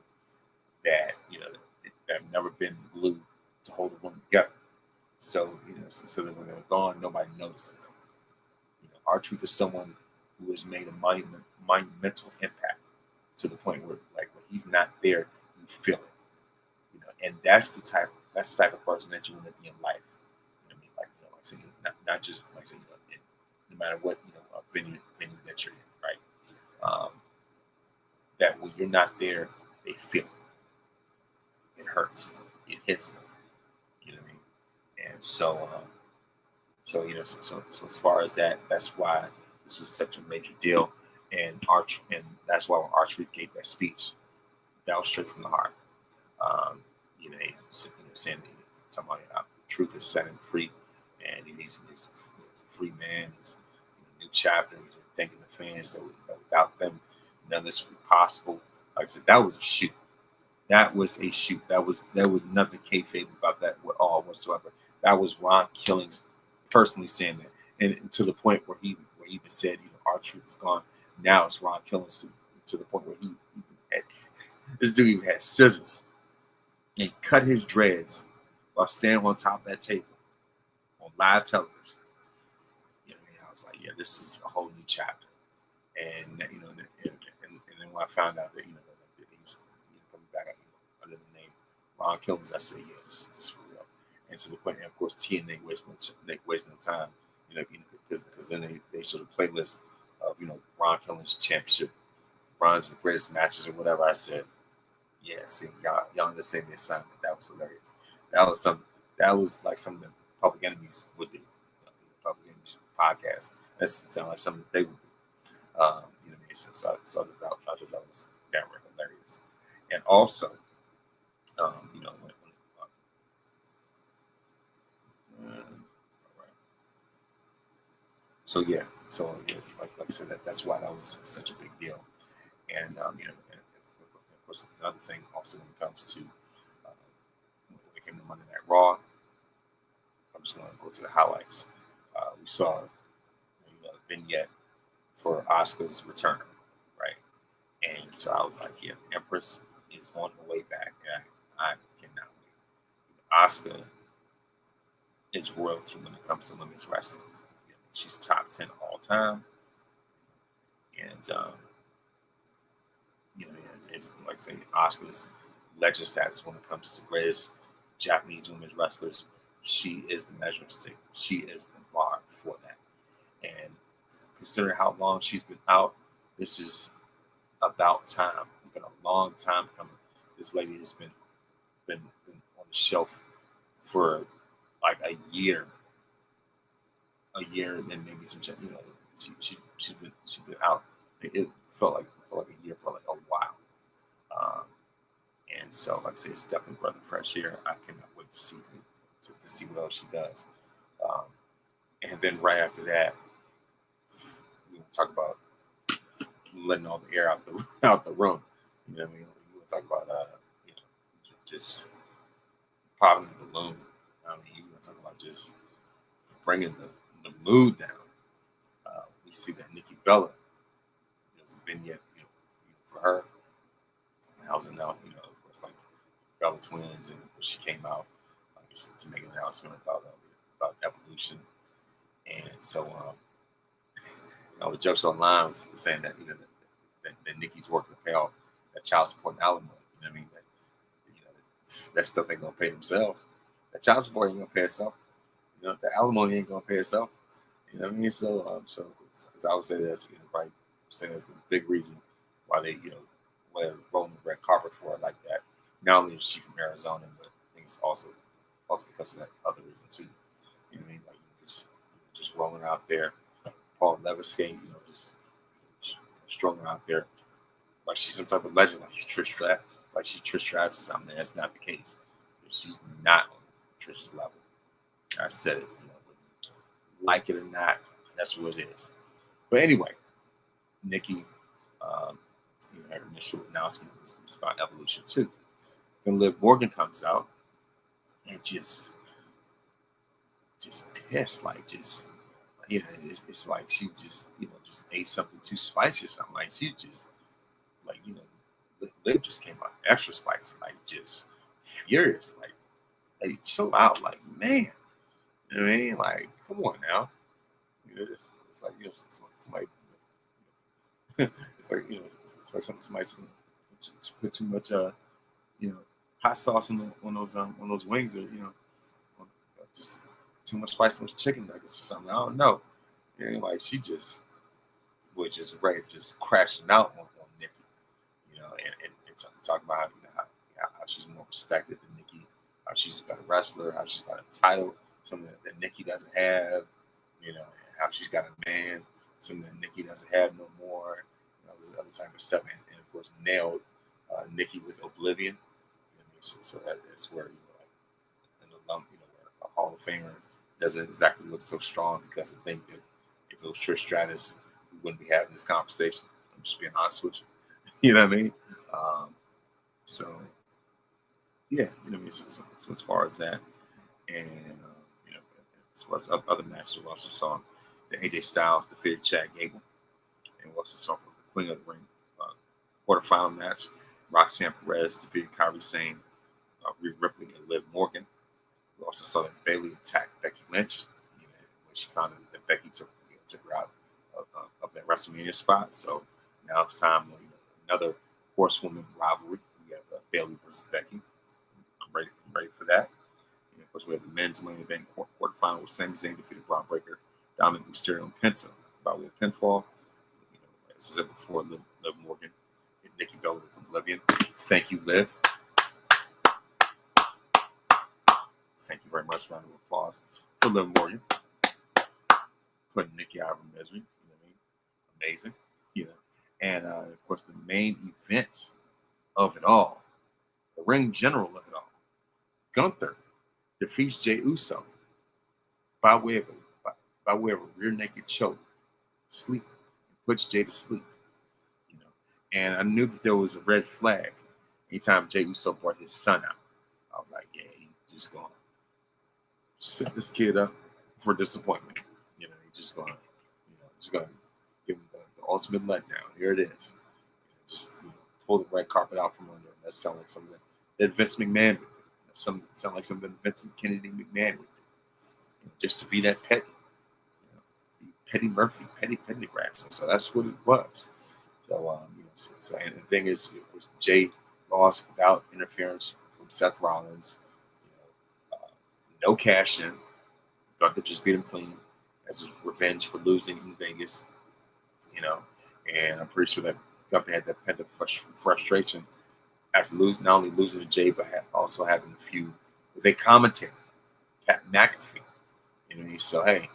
that, that have never been glued to hold the room together. So, so that when they're gone, nobody notices them. Our Truth is someone who has made a monumental impact to the point where, when he's not there, you feel it. And that's the type of person that you want to be in life. Not just no matter what venue that you're in, right? That when you're not there, they feel it. It hurts. It hits them. You know what I mean? And so as far as that, that's why this is such a major deal. And that's why when our Truth gave that speech, that was straight from the heart. Saying talking about Truth is set him free, and he's a free man. He's a new chapter. He's thanking the fans that without them, none of this would be possible. Like I said, that was a shoot. That was a shoot. There was nothing kayfabe about that at all whatsoever. That was Ron Killings personally saying that, and to the point where he even said, our Truth is gone. Now it's Ron Killings to the point where this dude even had scissors and cut his dreads while standing on top of that table on live television. I was like, yeah, this is a whole new chapter. And and then when I found out that he was coming back under the name Ron Killings, I said, yeah, this is for real. And to the point, and of course, TNA wasting no time, because then they sort of playlists of Ron Killings championship runs and greatest matches or whatever. I said, yeah, see, y'all understand the assignment. That was hilarious. That was like something that Public Enemies would do. Public Enemies podcast. That sounds like something that they would do. So I thought that was downright hilarious. And also, like I said, that's why that was such a big deal. And and of course, another thing also when it comes to when it came to Monday Night Raw, I'm just going to go to the highlights. We saw a vignette for Asuka's return, right? And so I was like, yeah, the Empress is on her way back, and I cannot wait. Asuka is royalty when it comes to women's wrestling. She's top 10 all time, and it's like saying Asuka's legend status when it comes to greatest Japanese women's wrestlers. She is the measuring stick. She is the bar for that. And considering how long she's been out, this is about time. It's been a long time coming. This lady has been on the shelf for like a year, and then maybe some. She's she's been out. It felt like a year for like a while. Um, and so, like I say, it's definitely breath of fresh air. I cannot wait to see what else she does. Um, and then right after that, we want to talk about letting all the air out the room. You know what I mean? We want to talk about you know, just popping the balloon. I mean, you want to talk about just bringing the mood down. We see that Nikki Bella, there's a vignette, for her. And I was announced, it's like Bella Twins, and she came out to make an announcement about evolution. And so, the jokes online was saying that that Nikki's working to pay off that child support and alimony. You know what I mean? That stuff ain't gonna pay themselves. That child support ain't gonna pay itself. The alimony ain't gonna pay itself. You know what I mean? So, as I would say, that's right. Saying that's the big reason why why they're rolling the red carpet for it like that. Not only is she from Arizona, but I think it's also because of that other reason too. You know what I mean? Like just rolling out there, Paul Leviskate, just strolling out there like she's some type of legend, like she's Trish Stratus, or something. That's not the case. She's not on Trish's level. I said it, like it or not, that's what it is. But anyway, Nikki, her initial announcement was about evolution too. Then Liv Morgan comes out and just pissed, it's like she just ate something too spicy or something. Like she just Liv just came out extra spicy, like just furious, like hey, chill out, like man. You know what I mean? Like, come on now. It's like somebody. It's like it's like somebody to put too much hot sauce on those wings, or just too much spice on those chicken nuggets or something. I don't know. Like she just was just ready, just crashing out on Nikki. And talk about how she's more respected than Nikki, how she's a better wrestler, how she's got a title, something that Nikki doesn't have, and how she's got a man, something that Nikki doesn't have no more, the other type of stuff, and of course nailed Nikki with Oblivion. So that's where an alum, where a Hall of Famer doesn't exactly look so strong, because I think that if it was Trish Stratus, we wouldn't be having this conversation. I'm just being honest with you. You know what I mean? So yeah, so as far as that, and as far as other matches, we also saw the AJ Styles defeated Chad Gable, and we also saw for the Queen of the Ring quarterfinal match, Roxanne Perez defeated Kairi Sane, Rhea Ripley, and Liv Morgan. We also saw that Bayley attacked Becky Lynch when she found that Becky took her out of that WrestleMania spot. So now it's time for another horsewoman rivalry. We have Bayley versus Becky. I'm ready for that. And of course, we have the men's Money in the Bank quarterfinal with Sami Zayn defeated Braun Breaker, Dominic Mysterio, and Penta by way of pinfall. As I said before, Liv Morgan and Nikki Bella from Oblivion. Thank you, Liv. Thank you very much. Round of applause for Liv Morgan. Putting Nikki out of her misery. You know what I mean? Amazing. And of course, the main event of it all, the ring general of it all, Gunther defeats Jey Uso by way of a rear naked choke, sleep, and puts Jey to sleep. And I knew that there was a red flag anytime Jey Uso brought his son out. I was like, yeah, he's just gonna set this kid up for disappointment. He's just gonna give him the ultimate letdown. Here it is. Just pull the red carpet out from under him. That sounds like something that Vince McMahon would do. That sound like something Vincent Kennedy McMahon would do. Just to be that petty. Petty Murphy, petty Pendergrass. And so that's what it was. So, and the thing is, Jey lost without interference from Seth Rollins. No cash in. Gunther just beat him clean as his revenge for losing in Vegas. And I'm pretty sure that Gunther had that pent up frustration after not only losing to Jey, but also having a feud with a commentator, Pat McAfee. So hey,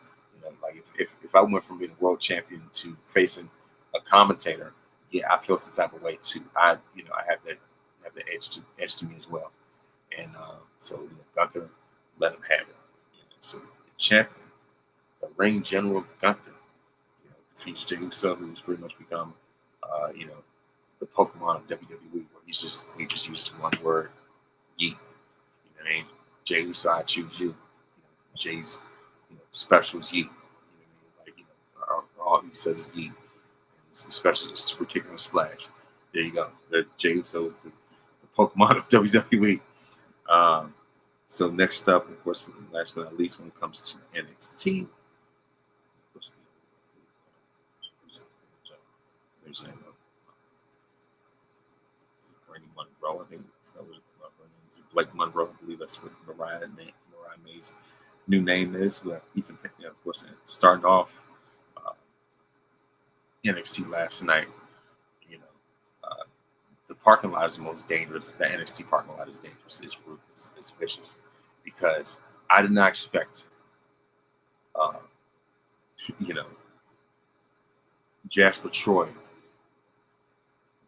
like if if I went from being a world champion to facing a commentator, yeah, I feel some type of way too. I have the edge to me as well. And so Gunther let him have it. So the champion, the ring general Gunther, defeats Jey Uso, who's pretty much become, the Pokemon of WWE, where he just uses one word, yeet. You know what I mean? Jey Uso, I choose you. Jay's special is yeet. You know what I mean? Like, all he says is yeet. Especially just super kick and splash. There you go. The Jey Uso is the Pokemon of WWE. So next up, of course, last but not least, when it comes to NXT, there's Brandy Monroe. I think that was Blake Monroe. I believe that's what Mariah May's new name is. We have Ethan, of course, starting off NXT last night. The parking lot is the most dangerous. The NXT parking lot is dangerous. It's ruthless. It's vicious. Because I did not expect, Jasper Troy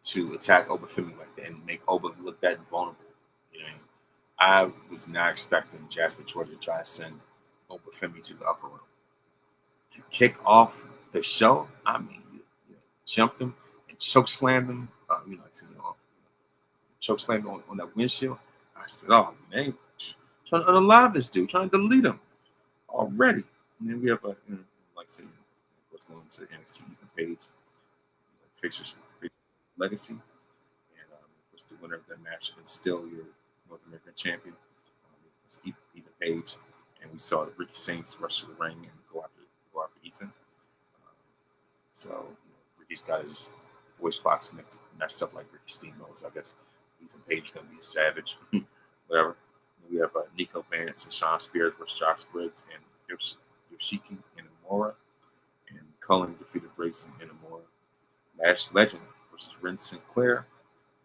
to attack Obafemi like that and make Oba look that vulnerable. You know what I mean? I was not expecting Jasper Troy to try to send Obafemi to the upper room. To kick off the show, I mean, jumped him and choke slammed him. Choke slammed on that windshield. I said, "Oh man, trying to unalive this dude, trying to delete him already." And then we have like I said, what's going to NXT Ethan Page, Fixers Legacy, and was the winner of that match and still your North American champion, Ethan Page, and we saw Ricky Saints rush to the ring and go after Ethan. So Ricky's got his voice box messed up like Ricky Steamboat. So I guess Ethan Page is going to be a savage, whatever. We have Nico Vance and Sean Spears versus Josh Briggs and Yoshiki Inamura. And Cullen defeated Briggs and Inamura. Lash Legend versus Ren Sinclair.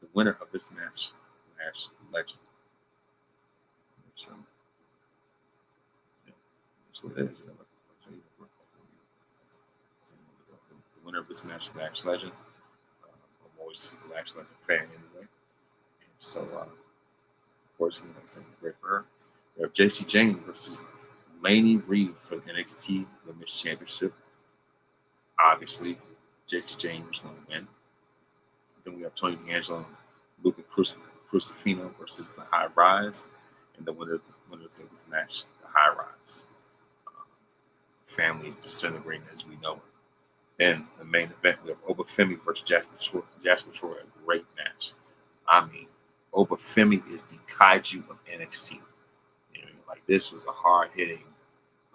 The winner of this match, Lash Legend. So, that's what it is. The winner of this match, Lash Legend. I'm always a Lash Legend fan anyway. And so, of course, great for her. We have JC Jane versus Laney Reed for the NXT Women's Championship. Obviously, JC Jane was going to win. Then we have Tony D'Angelo and Luca Crucifino versus the High Rise, and the winner of this match, the High Rise. Family is disintegrating as we know it. Then the main event, we have Obafemi versus Jasper Troy, a great match. I mean, Obafemi is the kaiju of NXT. Like this was a hard-hitting,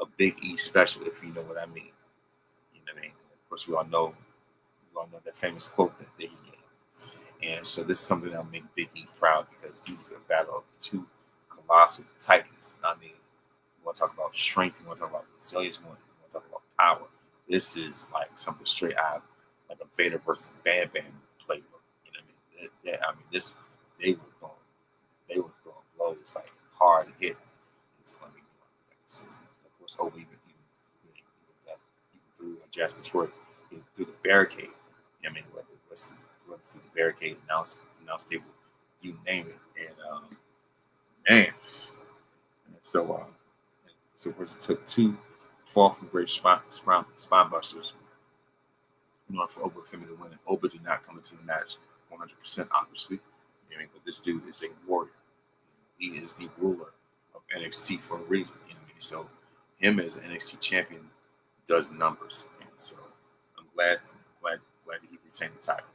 a Big E special, if you know what I mean. You know what I mean? Of course, we all know that famous quote that he gave. And so this is something that'll make Big E proud because this is a battle of two colossal titans. I mean, you want to talk about strength, you want to talk about resilience, you want to talk about power. This is like something straight out like a Vader versus Bam Bam playbook. You know what I mean? I mean, they were throwing blows like hard to hit. I mean, of course, Obi even threw Jasper Troy through the barricade. I mean, whether it's through the barricade, announce table, you name it, and man. And so of course, it took two fall from great spine busters in order for Obafemi to win. And Oba did not come into the match 100%, obviously. I mean, but this dude is a warrior. He is the ruler of NXT for a reason. You know what I mean? So him as an NXT champion does numbers, and so I'm glad that he retained the title.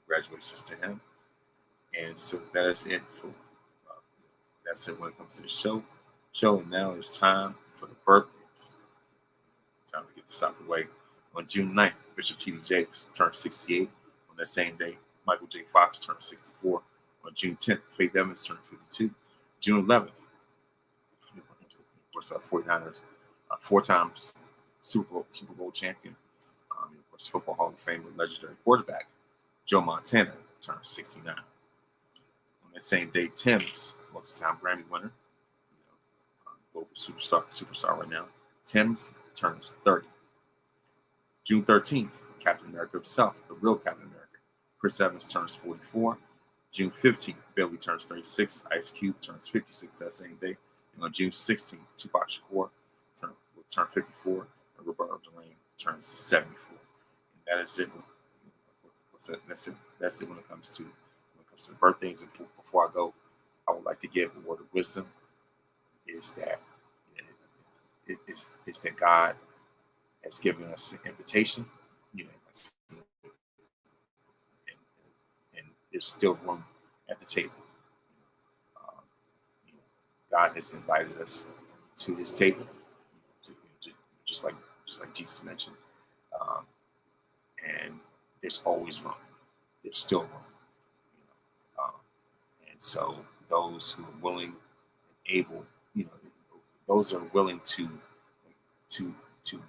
Congratulations to him. And so that is it for that's it when it comes to the show. And now it's time for the birthdays. Time to get this out of the way. On June 9th, Bishop T.D. Jakes turned 68. On that same day, Michael J. Fox turned 64. On June 10th, Faith Evans turned 52. June 11th, of course, 49ers, four-time Super Bowl champion, of course, Football Hall of Fame and legendary quarterback, Joe Montana turned 69. On that same day, Tim's, multi-time Grammy winner, global superstar right now, Tim's turns 30. June 13th, Captain America himself, the real Captain America, Chris Evans turns 44. June 15th, Billy turns 36. Ice Cube turns 56 that same day. And on June 16th, Tupac Shakur will turn 54. And Roberto Duran turns 74. And that is it. That's it when it comes to birthdays. And before I go, I would like to give a word of wisdom. Is that it's that God has given us an invitation, and there's still room at the table. God has invited us to His table, just like Jesus mentioned, and there's always room. There's still room, and so those who are willing and able, those who are willing to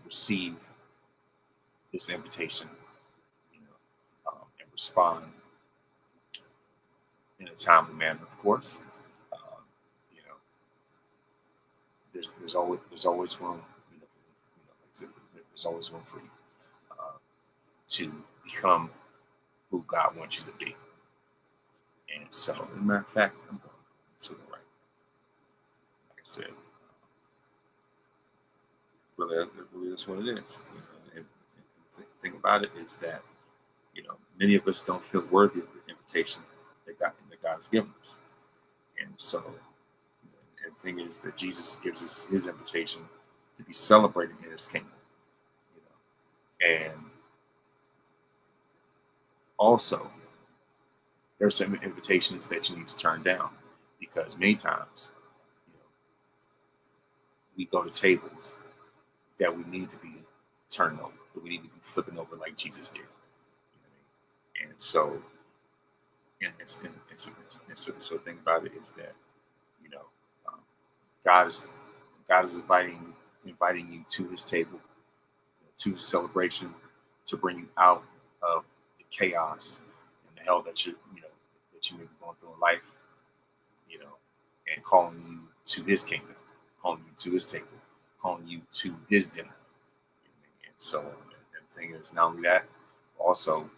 receive this invitation, and respond in a timely manner, of course. There's always room. There's always room for you to become who God wants you to be. And so, as a matter of fact, I'm going to the right. Like I said, really that's what it is. And the thing about it is that many of us don't feel worthy of the invitation that God has given us. And so, and the thing is that Jesus gives us His invitation to be celebrated in His kingdom. And also, there are some invitations that you need to turn down, because many times, we go to tables that we need to be turned over, that we need to be flipping over like Jesus did. And so, so the thing about it is that, God is inviting you to His table, to His celebration, to bring you out of the chaos and the hell that you may be going through in life, and calling you to His kingdom, calling you to His table, calling you to His dinner. And so, and the thing is, not only that, also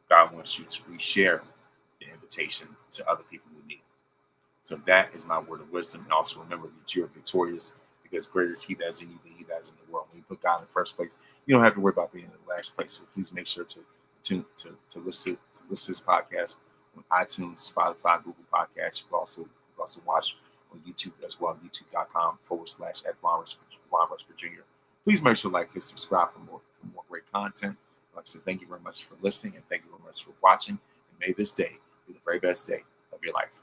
God wants you to reshare the invitation to other people who need it. So that is my word of wisdom. And also remember that you are victorious, because greater is He that is in you than he that is in the world. When you put God in the first place, you don't have to worry about being in the last place. So please make sure to listen to this podcast on iTunes, Spotify, Google Podcasts. You can also watch on YouTube as well, youtube.com/@VonRushPer Jr. Please make sure to like and subscribe for more great content. Like I said, thank you very much for listening, and thank you very much for watching. And may this day be the very best day of your life.